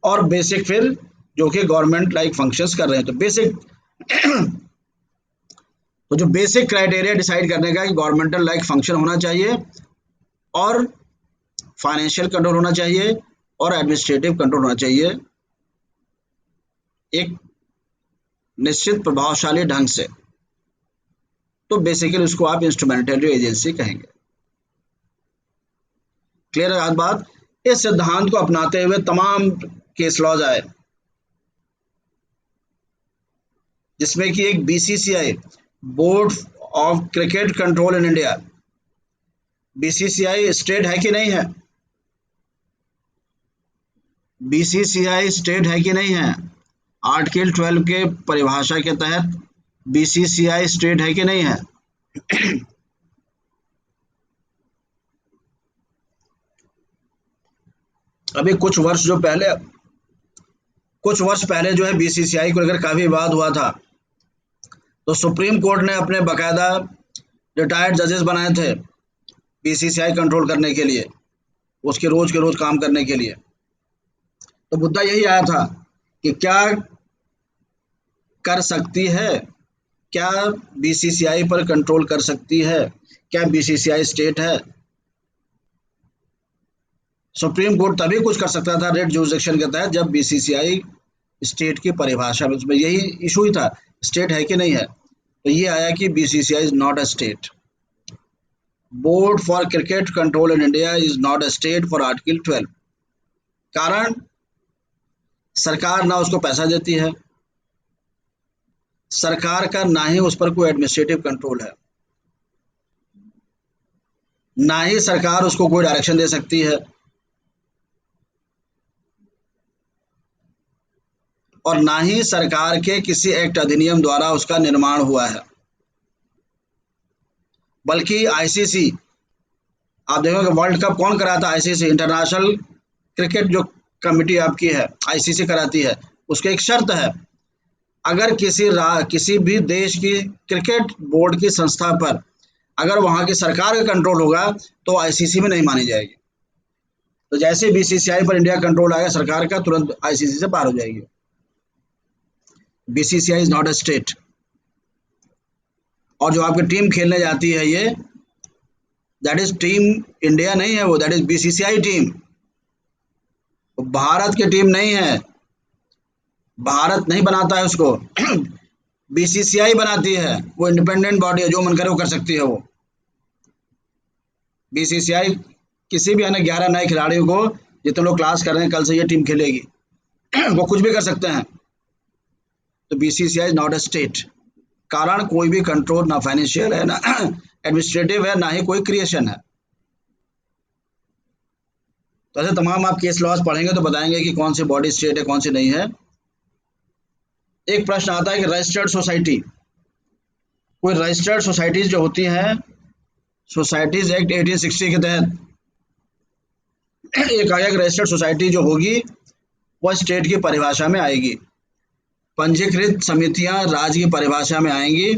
और बेसिक फिर जो कि गवर्नमेंट लाइक फंक्शंस कर रहे हैं। तो बेसिक तो जो बेसिक क्राइटेरिया डिसाइड करने का कि गवर्नमेंटल लाइक फंक्शन होना चाहिए और फाइनेंशियल कंट्रोल होना चाहिए और एडमिनिस्ट्रेटिव कंट्रोल होना चाहिए एक निश्चित प्रभावशाली ढंग से। तो बेसिकली उसको आप इंस्ट्रूमेंटली एजेंसी कहेंगे। क्लियर है बात? इस सिद्धांत को अपनाते हुए तमाम केस लॉज आए, जिसमें कि एक BCCI, board of cricket control in India, BCCI state है कि नहीं है? बीसीसीआई स्टेट है कि नहीं है? आर्टिकल 12 के परिभाषा के तहत बीसीसीआई स्टेट है कि नहीं है? अभी कुछ वर्ष पहले जो है बीसीसीआई को लेकर काफी विवाद हुआ था। तो सुप्रीम कोर्ट ने अपने बकायदा रिटायर्ड जजेस बनाए थे बीसीसीआई कंट्रोल करने के लिए, उसके रोज काम करने के लिए। तो मुद्दा यही आया था कि क्या कर सकती है, क्या बीसीसीआई पर कंट्रोल कर सकती है, क्या बीसीसीआई स्टेट है? सुप्रीम कोर्ट तभी कुछ कर सकता था रेड जुरिसडिक्शन के तहत जब बीसीसीआई स्टेट की परिभाषा में, उसमें यही इशू ही था, स्टेट है कि नहीं है। तो ये आया कि BCCI is not a state, board for cricket control in India is not a state for article 12। कारण सरकार ना उसको पैसा देती है, सरकार का ना ही उस पर कोई एडमिनिस्ट्रेटिव कंट्रोल है, ना ही सरकार उसको कोई डायरेक्शन दे सकती है, और ना ही सरकार के किसी एक्ट अधिनियम द्वारा उसका निर्माण हुआ है। बल्कि आईसीसी, आप देखोगे वर्ल्ड कप कौन कराता है? आईसीसी, इंटरनेशनल क्रिकेट जो कमेटी आपकी है आईसीसी कराती है। उसकी एक शर्त है, अगर किसी भी देश की क्रिकेट बोर्ड की संस्था पर अगर वहां की सरकार का कंट्रोल होगा तो आईसीसी में नहीं मानी जाएगी। तो जैसे बीसीसीआई पर इंडिया कंट्रोल आएगा सरकार का, तुरंत आईसीसी से पार हो जाएगी। BCCI is not a state. और जो आपकी टीम खेलने जाती है ये, दैट इज टीम इंडिया नहीं है वो, that is BCCI team. Bharat की टीम नहीं है, भारत नहीं बनाता है उसको, बीसीसीआई बनाती है। वो इंडिपेंडेंट बॉडी है, जो मन करे वो कर सकती है। वो बीसीसीआई किसी भी अन्य 11 नए खिलाड़ियों को, जितने लोग क्लास कर रहे हैं कल से ये टीम खेलेगी, वो कुछ भी कर सकते हैं। तो BCCI is not a state. कारण कोई भी कंट्रोल ना फाइनेंशियल है, ना एडमिनिस्ट्रेटिव है, ना ही कोई क्रिएशन है। तो ऐसे तमाम आप केस लॉज पढ़ेंगे तो बताएंगे कि कौन सी बॉडी स्टेट है, कौन सी नहीं है। एक प्रश्न आता है कि रजिस्टर्ड सोसाइटी, कोई रजिस्टर्ड सोसाइटीज जो होती हैं, सोसाइटीज एक्ट 1860 के तहत एक आया कि रजिस्टर्ड सोसाइटी जो होगी वह स्टेट की परिभाषा में आएगी। पंजीकृत समितियां राज्य की परिभाषा में आएंगी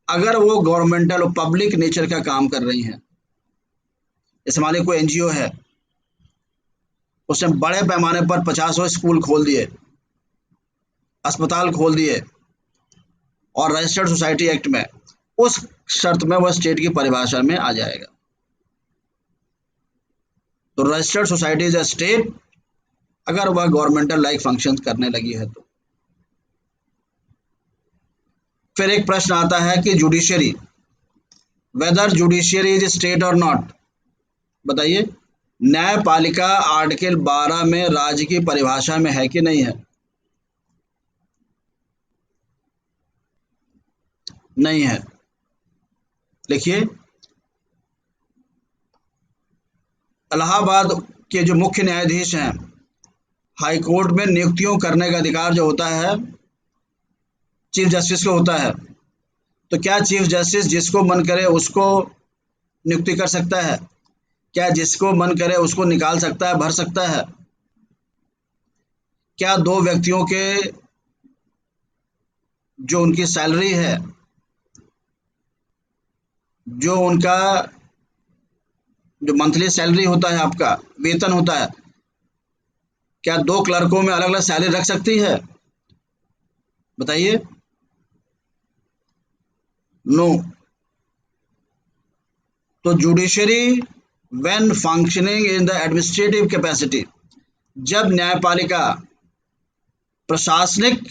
अगर वो गवर्नमेंटल और पब्लिक नेचर का काम कर रही हैं। जैसे मान लीजिए कोई एनजीओ है, उसने बड़े पैमाने पर 50 स्कूल खोल दिए, अस्पताल खोल दिए, और रजिस्टर्ड सोसाइटी एक्ट में उस शर्त में वह स्टेट की परिभाषा में आ जाएगा। तो registered society is a state अगर वह गवर्नमेंटल लाइक फंक्शन करने लगी है तो। फिर एक प्रश्न आता है कि judiciary, whether judiciary is state और नॉट। बताइए, न्यायपालिका आर्टिकल 12 में राज्य की परिभाषा में है कि नहीं है? नहीं है। देखिए, इलाहाबाद के जो मुख्य न्यायाधीश हैं, हाई कोर्ट में नियुक्तियों करने का अधिकार जो होता है चीफ जस्टिस को होता है। तो क्या चीफ जस्टिस जिसको मन करे उसको नियुक्ति कर सकता है? क्या जिसको मन करे उसको निकाल सकता है, भर सकता है? क्या दो व्यक्तियों के जो उनकी सैलरी है, जो उनका जो मंथली सैलरी होता है, आपका वेतन होता है, क्या दो क्लर्कों में अलग अलग सैलरी रख सकती है? बताइए। नो। तो judiciary when functioning in the administrative capacity, जब न्यायपालिका प्रशासनिक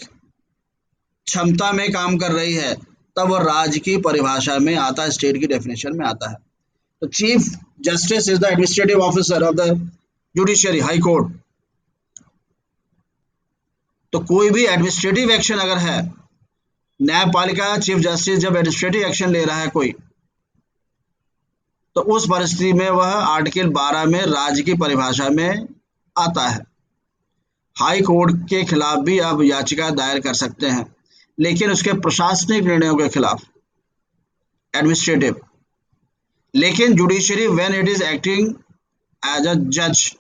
क्षमता में काम कर रही है, तब वो राज्य की परिभाषा में आता है, स्टेट की डेफिनेशन में आता है। तो chief justice is the administrative officer of the judiciary, high court. तो कोई भी एडमिनिस्ट्रेटिव एक्शन अगर है, न्यायपालिका चीफ जस्टिस जब एडमिनिस्ट्रेटिव एक्शन ले रहा है कोई, तो उस परिस्थिति में वह आर्टिकल 12 में राज्य की परिभाषा में आता है। हाई कोर्ट के खिलाफ भी आप याचिका दायर कर सकते हैं, लेकिन उसके प्रशासनिक निर्णयों के खिलाफ, एडमिनिस्ट्रेटिव। लेकिन judiciary when it is acting as a जज,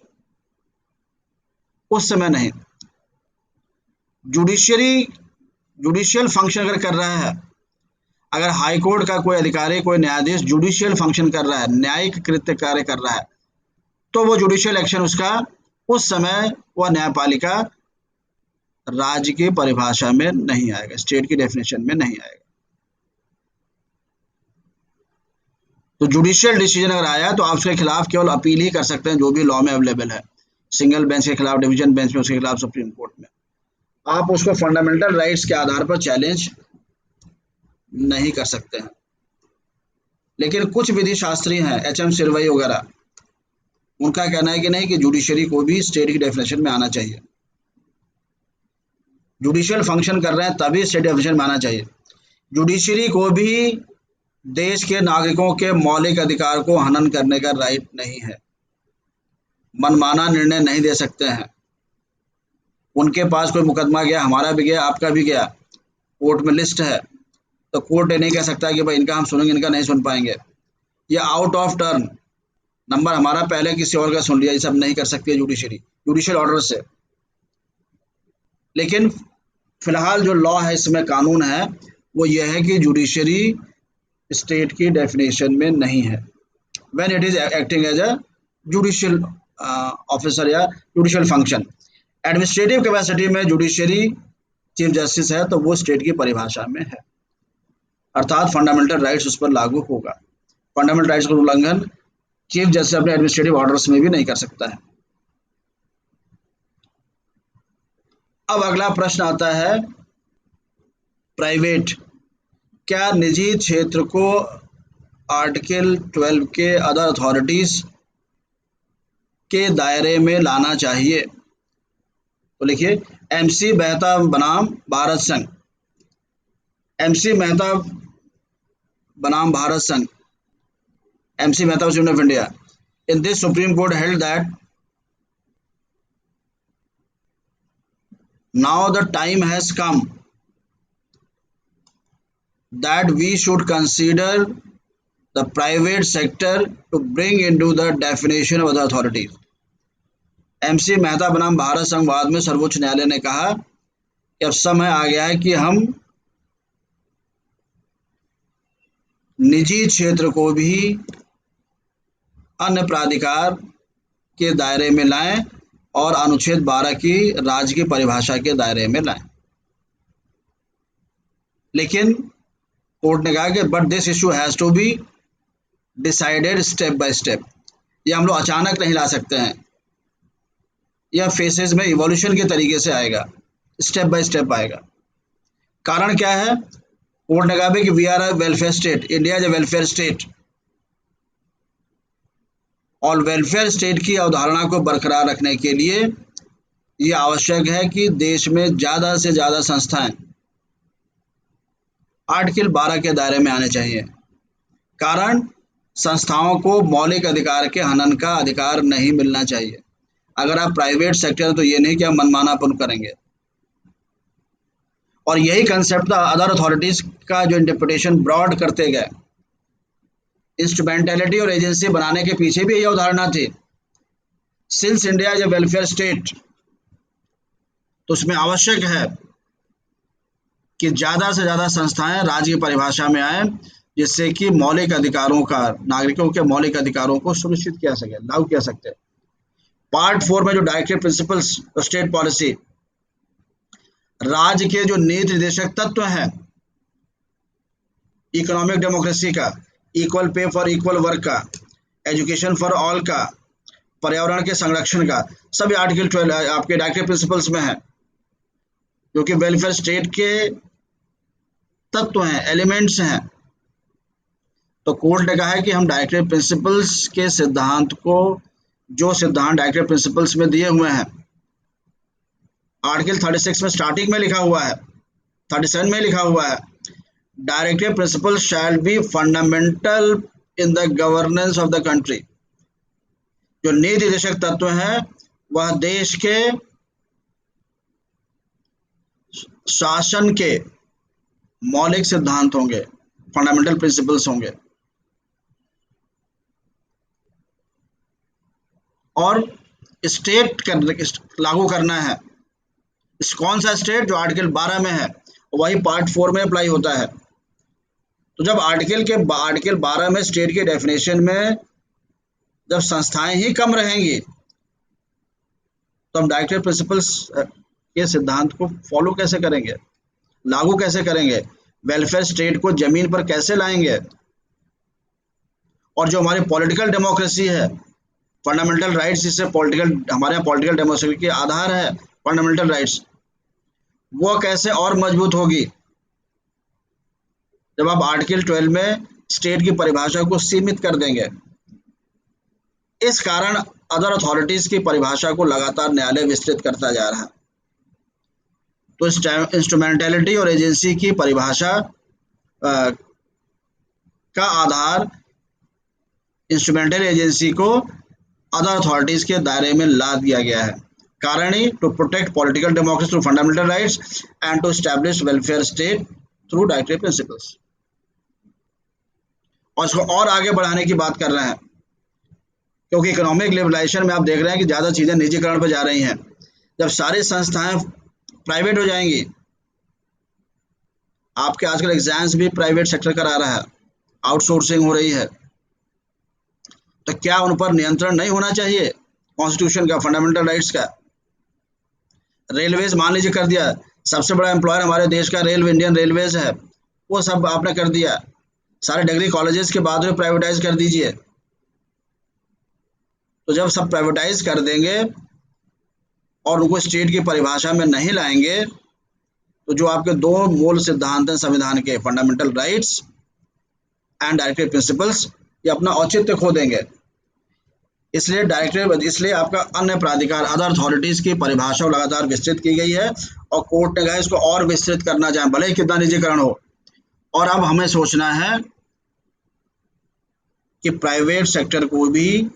उस समय नहीं। जुडिशरी जुडिशियल फंक्शन अगर कर रहा है, अगर हाई कोर्ट का कोई अधिकारी, कोई न्यायाधीश जुडिशियल फंक्शन कर रहा है, न्यायिक कृत्य कार्य कर रहा है, तो वो जुडिशियल एक्शन उसका उस समय वह न्यायपालिका राज्य की परिभाषा में नहीं आएगा, स्टेट की डेफिनेशन में नहीं आएगा। तो जुडिशियल डिसीजन अगर आया तो आप उसके खिलाफ केवल अपील ही कर सकते हैं, जो भी लॉ में अवेलेबल है, सिंगल बेंच के खिलाफ, डिवीजन बेंच में, उसके खिलाफ सुप्रीम कोर्ट में। आप उसको फंडामेंटल राइट्स के आधार पर चैलेंज नहीं कर सकते हैं। लेकिन कुछ विधि शास्त्री हैं, एच.एम. सिरवई वगैरह, उनका कहना है कि नहीं, कि जुडिशरी को भी स्टेट की डेफिनेशन में आना चाहिए। जुडिशियल फंक्शन कर रहे हैं तभी स्टेट डेफिनेशन में आना चाहिए। जुडिशरी को भी देश के नागरिकों के मौलिक अधिकार को हनन करने का राइट नहीं है, मनमाना निर्णय नहीं दे सकते हैं। उनके पास कोई मुकदमा गया, हमारा भी गया, आपका भी गया, कोर्ट में लिस्ट है, तो कोर्ट ये नहीं कह सकता कि भाई इनका हम सुनेंगे, इनका नहीं सुन पाएंगे, या आउट ऑफ टर्न नंबर हमारा पहले किसी और का सुन लिया, ये सब नहीं कर सकती है जुडिशरी जुडिशियल ऑर्डर से। लेकिन फिलहाल जो लॉ है, इसमें कानून है, वो ये है कि जुडिशरी स्टेट की डेफिनेशन में नहीं है when it is acting as a judicial officer या जुडिशियल फंक्शन। एडमिनिस्ट्रेटिव कैपेसिटी में जुडिशरी चीफ जस्टिस है, तो वो स्टेट की परिभाषा में है, अर्थात फंडामेंटल राइट्स उस पर लागू होगा। फंडामेंटल राइट्स का उल्लंघन चीफ जस्टिस अपने एडमिनिस्ट्रेटिव ऑर्डर्स में भी नहीं कर सकता है। अब अगला प्रश्न आता है, प्राइवेट, क्या निजी क्षेत्र को आर्टिकल 12 के अदर अथॉरिटीज के दायरे में लाना चाहिए? तो लिखिए, एमसी मेहता बनाम भारत संघ, एमसी मेहता बनाम भारत संघ, MC Mehta versus union of India. In this, Supreme Court held that now the time has come that we should consider the private sector to bring into the definition of other authorities. MC Mehta बनाम भारत संघ वाद में सर्वोच्च न्यायालय ने कहा कि अब समय आ गया है कि हम निजी क्षेत्र को भी अन्य प्राधिकार के दायरे में लाएं और अनुच्छेद 12 की राज्य की परिभाषा के दायरे में लाएं। लेकिन कोर्ट ने कहा कि but this issue has to be decided step by step, ये हम लोग अचानक नहीं ला सकते हैं, यह फेसेस में इवोल्यूशन के तरीके से आएगा, स्टेप बाय स्टेप आएगा। कारण क्या है? कोर्ट ने कहा कि we are a welfare state, India is a welfare state, और वेलफेयर स्टेट की अवधारणा को बरकरार रखने के लिए ये आवश्यक है कि देश में ज़्यादा से ज़्यादा संस्थाएं आर्टिकल 12 के दायरे में आने चाहिए। कारण, संस्थाओं को मौलिक अधिकार के हनन का अधिकार नहीं मिलना चाहिए। अगर आप प्राइवेट सेक्टर है तो ये नहीं कि आप मनमानापन करेंगे। और यही कंसेप्ट था अदर अथॉरिटीज का जो इंटरप्रिटेशन ब्रॉड करते गए। इंस्ट्रूमेंटेलिटी और एजेंसी बनाने के पीछे भी यही अवधारणा थी। Since India is a welfare state, तो उसमें आवश्यक है कि ज़्यादा से ज़्यादा संस्थाएं राज्य की परिभाषा में आए, जिससे कि मौलिक अधिकारों का, नागरिकों के मौलिक अधिकारों को सुनिश्चित किया सके, लागू किया सकते। पार्ट 4 में जो डायरेक्टिव प्रिंसिपल्स स्टेट पॉलिसी, राज्य के जो नीति निर्देशक तत्व हैं, इकोनॉमिक डेमोक्रेसी का, equal pay for equal work का, एजुकेशन फॉर ऑल का, पर्यावरण के संरक्षण का, सभी आर्टिकल 12 आपके डायरेक्टिव प्रिंसिपल्स में है, जो कि वेलफेयर स्टेट के तत्व हैं, एलिमेंट्स हैं। तो कोर्ट ने कहा है कि हम डायरेक्टिव प्रिंसिपल्स के सिद्धांत को, जो सिद्धांत डायरेक्टिव प्रिंसिपल्स में दिए हुए हैं, आर्टिकल 36 में स्टार्टिंग में लिखा हुआ है, 37 में लिखा हुआ है, directive principle shall be fundamental in the governance of the country. जो नीति निर्देशक तत्व हैं वह देश के शासन के मौलिक सिद्धांत होंगे, फंडामेंटल प्रिंसिपल्स होंगे। और स्टेट लागू करना है। इस कौन सा स्टेट? जो आर्टिकल 12 में है, वही पार्ट 4 में अप्लाई होता है। तो जब आर्टिकल 12 में स्टेट के डेफिनेशन में जब संस्थाएं ही कम रहेंगी, तो हम डायरेक्टिव प्रिंसिपल्स के सिद्धांत को फॉलो कैसे करेंगे, लागू कैसे करेंगे, वेलफेयर स्टेट को जमीन पर कैसे लाएंगे? और जो हमारी पॉलिटिकल डेमोक्रेसी है, फंडामेंटल राइट्स, जिससे हमारे यहाँ पॉलिटिकल डेमोक्रेसी के आधार है फंडामेंटल राइट्स, वो कैसे और मजबूत होगी जब आप आर्टिकल 12 में स्टेट की परिभाषा को सीमित कर देंगे। इस कारण अदर अथॉरिटीज की परिभाषा को लगातार न्यायालय विस्तृत करता जा रहा है। तो इंस्ट्रूमेंटेलिटी और एजेंसी की परिभाषा का आधार इंस्ट्रूमेंटल एजेंसी को अदर अथॉरिटीज के दायरे में ला दिया गया है। कारण ही to protect political democracy through fundamental rights and to establish welfare state through directive principles. और इसको और आगे बढ़ाने की बात कर रहे हैं, क्योंकि इकोनॉमिक लिबरलाइजेशन में आप देख रहे हैं कि ज़्यादा चीज़ें निजीकरण पर जा रही हैं। जब सारी संस्थाएं प्राइवेट हो जाएंगी, आपके आजकल एग्जाम्स भी प्राइवेट सेक्टर करा रहा है, आउटसोर्सिंग हो रही है, तो क्या उन पर नियंत्रण नहीं होना चाहिए कॉन्स्टिट्यूशन का, फंडामेंटल राइट्स का? रेलवेज मान लीजिए कर दिया, सबसे बड़ा एम्प्लॉयर हमारे देश का इंडियन रेलवेज है, वो सब आपने कर दिया, सारे डिग्री कॉलेजेस के बाद में प्राइवेटाइज कर दीजिए। तो जब सब प्राइवेटाइज कर देंगे और उनको स्टेट की परिभाषा में नहीं लाएंगे, तो जो आपके दो मूल सिद्धांत हैं संविधान के, fundamental rights and directive principles, ये अपना औचित्य खो देंगे। इसलिए आपका अन्य प्राधिकार, अदर अथॉरिटीज की परिभाषा लगातार विस्तृत की गई है, और कोर्ट ने कहा इसको और विस्तृत करना चाहे, भले ही कितना निजीकरण हो। और अब हमें सोचना है कि प्राइवेट सेक्टर को भी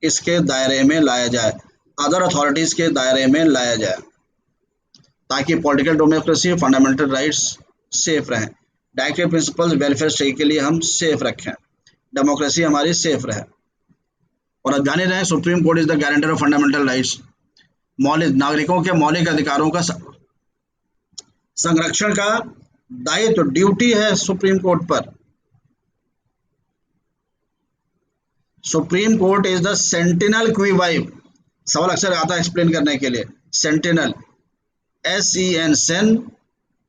इसके दायरे में लाया जाए, अदर अथॉरिटीज के दायरे में लाया जाए, ताकि political democracy, fundamental rights safe रहें, डायरेक्टिव प्रिंसिपल्स वेलफेयर स्टेट के लिए हम सेफ रखें, डेमोक्रेसी हमारी सेफ रहे। और अब जाने रहे, supreme court is the guarantor of fundamental rights. मौलिक नागरिकों के मौलिक अधिकारों का संरक्षण का दायित्व, ड्यूटी है सुप्रीम कोर्ट पर। Supreme court is the sentinel qui वाइव। सवाल अक्सर आता है एक्सप्लेन करने के लिए। Sentinel, SEN, sen,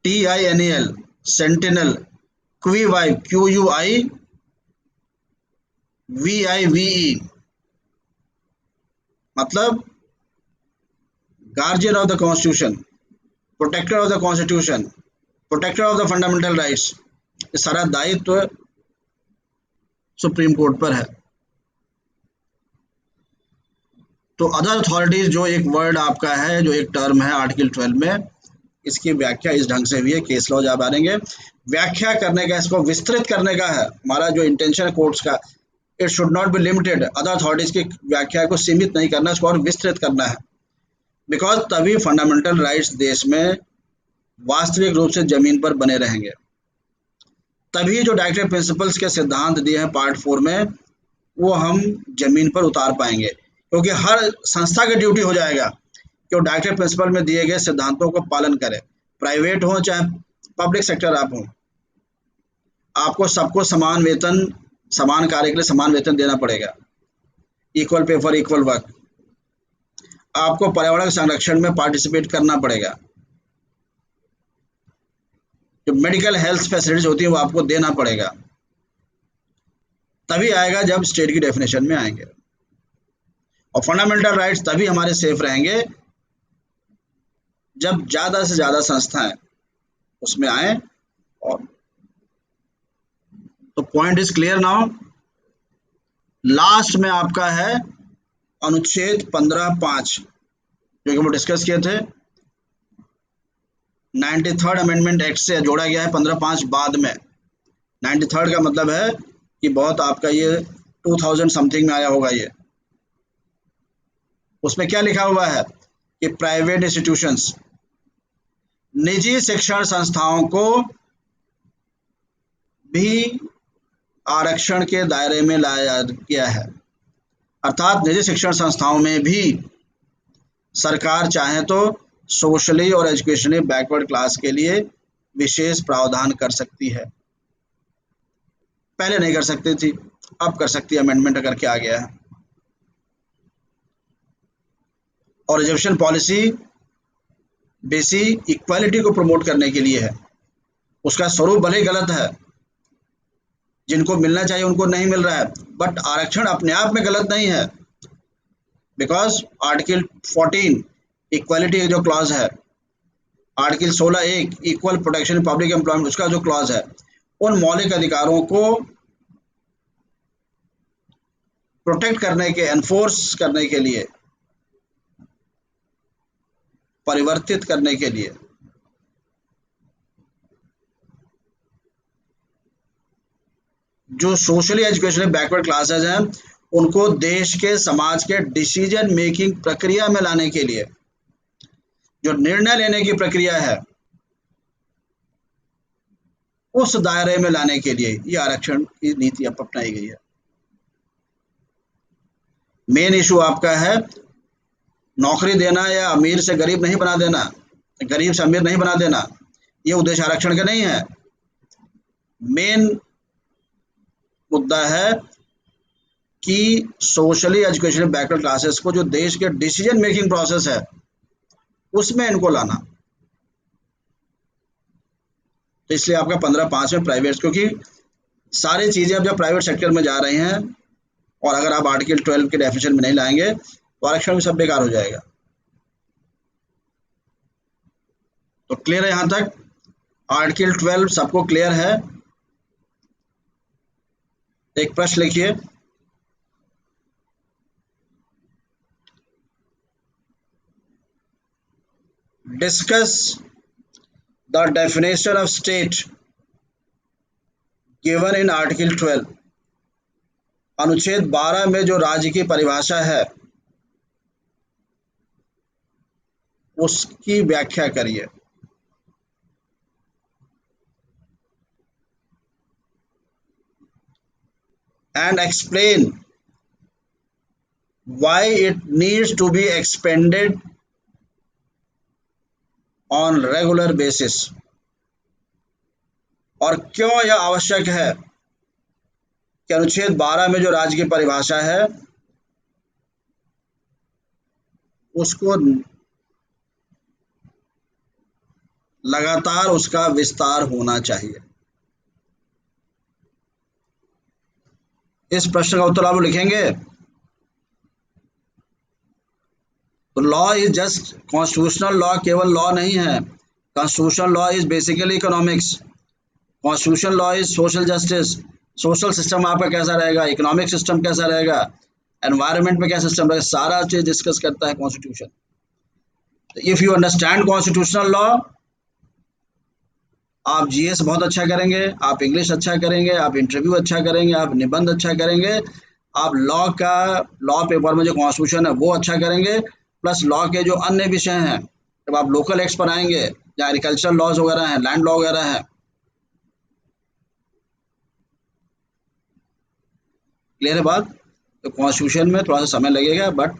TINEL, sentinel, qui vive, QUIVIVE, मतलब guardian of the constitution, protector of the constitution, protector of the fundamental rights. ये सारा दायित्व सुप्रीम कोर्ट पर है। तो अदर अथॉरिटीज जो एक वर्ड आपका है, जो एक टर्म है आर्टिकल 12 में, इसकी व्याख्या इस ढंग से हुई है, केस लॉ जब आएंगे व्याख्या करने का, इसको विस्तृत करने का है हमारा जो इंटेंशन है कोर्ट्स का। It should not be limited, other authorities की व्याख्या को सीमित नहीं करना, इसको और विस्तृत करना है। बिकॉज तभी फंडामेंटल राइट्स देश में वास्तविक रूप से जमीन पर बने रहेंगे, तभी जो डायरेक्टिव प्रिंसिपल्स के सिद्धांत दिए हैं पार्ट 4 में वो हम जमीन पर उतार पाएंगे। क्योंकि हर संस्था की ड्यूटी हो जाएगा कि वो डायरेक्टिव प्रिंसिपल में दिए गए सिद्धांतों को पालन करे, प्राइवेट हो चाहे पब्लिक सेक्टर आप हो, आपको सबको समान वेतन, समान कार्य के लिए समान वेतन देना पड़ेगा, equal pay for equal work. आपको पर्यावरण संरक्षण में पार्टिसिपेट करना पड़ेगा, जो मेडिकल हेल्थ फैसिलिटीज होती है वो आपको देना पड़ेगा, तभी आएगा जब स्टेट की डेफिनेशन में आएंगे। और फंडामेंटल राइट्स तभी हमारे सेफ रहेंगे जब ज्यादा से ज्यादा संस्थाएं उसमें आए। और तो point is clear now. Last में आपका है अनुच्छेद 15(5) जो कि हम डिस्कस किए थे, 93rd अमेंडमेंट एक्ट से जोड़ा गया है 15(5) बाद में। 93rd का मतलब है कि बहुत आपका ये 2000 समथिंग में आया होगा ये। उसमें क्या लिखा हुआ है कि प्राइवेट इंस्टीट्यूशंस, निजी शिक्षण संस्थाओं को भी आरक्षण के दायरे में लाया गया है। अर्थात निजी शिक्षण संस्थाओं में भी सरकार चाहे तो सोशली और एजुकेशनली बैकवर्ड क्लास के लिए विशेष प्रावधान कर सकती है। पहले नहीं कर सकती थी, अब कर सकती है, अमेंडमेंट करके आ गया है। और रिजर्वेशन पॉलिसी बेसिक इक्वालिटी को प्रमोट करने के लिए है। उसका स्वरूप भले ही गलत है, जिनको मिलना चाहिए उनको नहीं मिल रहा है, बट आरक्षण अपने आप में गलत नहीं है। बिकॉज आर्टिकल 14 इक्वालिटी जो क्लॉज है, article 16(1) equal protection public employment उसका जो क्लॉज है, उन मौलिक अधिकारों को प्रोटेक्ट करने के, एनफोर्स करने के लिए, परिवर्तित करने के लिए जो सोशली एजुकेशनली बैकवर्ड क्लासेस हैं उनको देश के समाज के डिसीजन मेकिंग प्रक्रिया में लाने के लिए, जो निर्णय लेने की प्रक्रिया है उस दायरे में लाने के लिए ये आरक्षण की नीति अपनाई गई है। मेन इशू आपका है नौकरी देना या अमीर से गरीब नहीं बना देना, गरीब से अमीर नहीं बना देना, ये उद्देश्य आरक्षण का नहीं है। मेन मुद्दा है कि सोशली एजुकेशनल बैकवर्ड क्लासेस को जो देश के डिसीजन मेकिंग प्रोसेस है उसमें इनको लाना। तो इसलिए आपका 15(5) में प्राइवेट, क्योंकि सारी चीजें अब जब प्राइवेट सेक्टर में जा रही हैं और अगर आप आर्टिकल 12 के डेफिनेशन में नहीं लाएंगे तो आरक्षण भी सब बेकार हो जाएगा। तो क्लियर है यहां तक? आर्टिकल 12 सबको क्लियर है? एक प्रश्न लिखिए। Discuss the definition of state given in article 12। अनुच्छेद 12 में जो राज्य की परिभाषा है उसकी व्याख्या करिए। And explain why it needs to be expanded on regular basis, और क्यों यह आवश्यक है कि अनुच्छेद 12 में जो राज्य की परिभाषा है उसको लगातार उसका विस्तार होना चाहिए। इस प्रश्न का उत्तर आप लिखेंगे। तो law is just, constitutional law केवल लॉ नहीं है। Constitutional law is basically economics, constitutional law is social justice. Social system आपका कैसा रहेगा, इकोनॉमिक सिस्टम कैसा रहेगा, एनवायरनमेंट में क्या सिस्टम रहेगा, सारा चीज डिस्कस करता है constitution. If you understand constitutional law आप जीएस बहुत अच्छा करेंगे, आप इंग्लिश अच्छा करेंगे, आप इंटरव्यू अच्छा करेंगे, आप निबंध अच्छा करेंगे, आप लॉ पेपर में जो कॉन्स्टिट्यूशन है वो अच्छा करेंगे, प्लस लॉ के जो अन्य विषय हैं, जब आप लोकल एक्ट्स पर आएंगे या एग्रीकल्चरल लॉज वगैरह हैं, लैंड लॉ वगैरह है, क्लियर है बात। तो कॉन्स्टिट्यूशन में थोड़ा सा समय लगेगा, but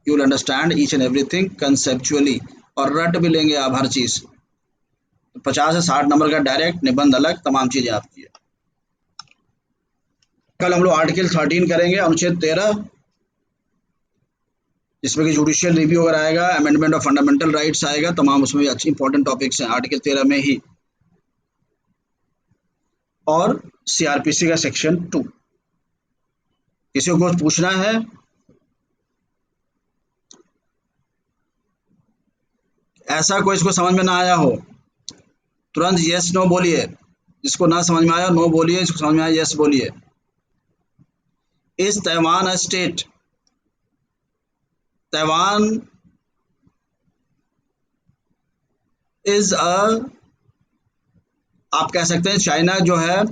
you will understand each and everything conceptually, और रट भी लेंगे आप हर चीज़। तो 50 से 60 नंबर का डायरेक्ट, निबंध अलग, तमाम चीज़ें आपकी है। कल हम लोग आर्टिकल 13 करेंगे, अनुच्छेद 13, जिसमें कि जुडिशियल रिव्यू वगैरह आएगा, अमेंडमेंट ऑफ फंडामेंटल राइट्स आएगा, तमाम उसमें भी अच्छी इंपॉर्टेंट टॉपिक्स हैं आर्टिकल 13 में ही। और सीआरपीसी का सेक्शन 2। किसी को कुछ पूछना है? ऐसा कोई इसको समझ में ना आया हो, तुरंत यस नो बोलिए। जिसको ना समझ में आया नो बोलिए, जिसको समझ में आया यस बोलिए। इस Taiwan state, Taiwan is a, आप कह सकते हैं चाइना जो है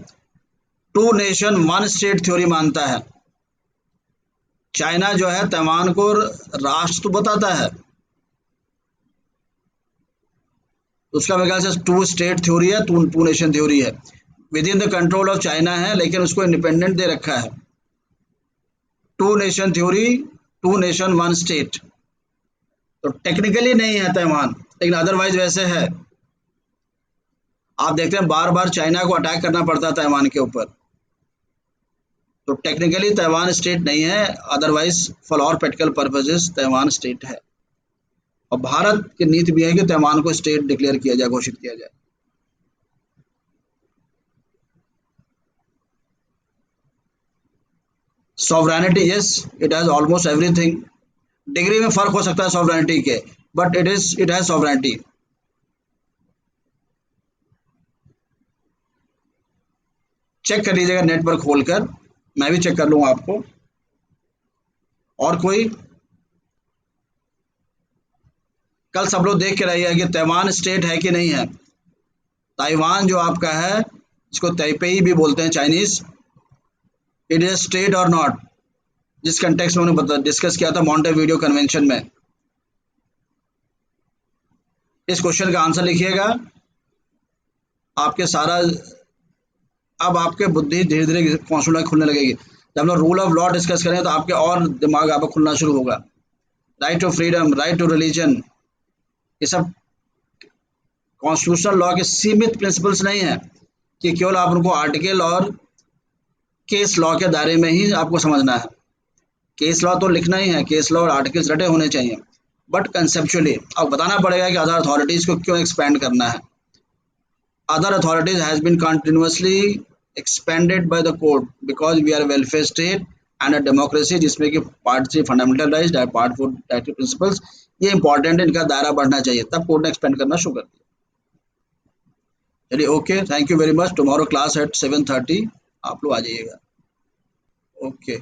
two nation one state theory मानता है। चाइना जो है तैवान को राष्ट्र तो बताता है, तो उसका मेरे ख्याल से टू स्टेट थ्योरी है, टू नेशन थ्योरी है, within the control of China है, लेकिन उसको इंडिपेंडेंट दे रखा है। Two nation theory, two nation one state. तो टेक्निकली नहीं है तैवान, लेकिन अदरवाइज वैसे है। आप देखते हैं बार बार चाइना को अटैक करना पड़ता है तैवान के ऊपर। तो टेक्निकली तैवान स्टेट नहीं है, अदरवाइज फॉर और प्रैक्टिकल पर्पजेस तैवान स्टेट है। और भारत की नीति भी है कि तैवान को स्टेट डिक्लेयर किया जाए, घोषित किया जाए। Sovereignty, yes, it has almost everything. Degree में फर्क हो सकता है सॉवरेनिटी के, but it has sovereignty. Check कर लीजिएगा नेट पर खोलकर, मैं भी चेक कर लूंगा आपको। और कोई? कल सब लोग देख के रहिए कि तैवान स्टेट है कि नहीं है। ताइवान जो आपका है, इसको तैपेई भी बोलते हैं चाइनीज, इट इज स्टेट और नॉट, जिस कंटेक्स्ट में उन्होंने डिस्कस किया था मॉन्टेवीडियो कन्वेंशन में। इस क्वेश्चन का आंसर लिखिएगा। आपके सारा, अब आपके बुद्धि धीरे धीरे कॉन्स्टिट्यूशन खुलने लगेगी। जब हम लोग रूल ऑफ लॉ डिस्कस करें तो आपके और दिमाग आपका खुलना शुरू होगा। Right to freedom, right to religion, ये सब कॉन्स्टिट्यूशनल लॉ के सीमित प्रिंसिपल्स नहीं है कि केवल आप उनको आर्टिकल और केस लॉ के दायरे में ही आपको समझना है। केस लॉ तो लिखना ही है, केस लॉ और आर्टिकल्स रटे होने चाहिए, बट कंसेप्चुअली अब बताना पड़ेगा कि अदर अथॉरिटीज को क्यों एक्सपेंड करना है। Other authorities has been continuously expanded by the court because we are a welfare state and a democracy, जिसमें कि part 3 fundamental rights, part 4 directive principles, ये इंपॉर्टेंट है, इनका दायरा बढ़ना चाहिए, तब कोर्ट ने एक्सपेंड करना शुरू कर दिया। चलिए, okay, thank you very much. Tomorrow class at 7:30, आप लोग आ जाइएगा। ओके।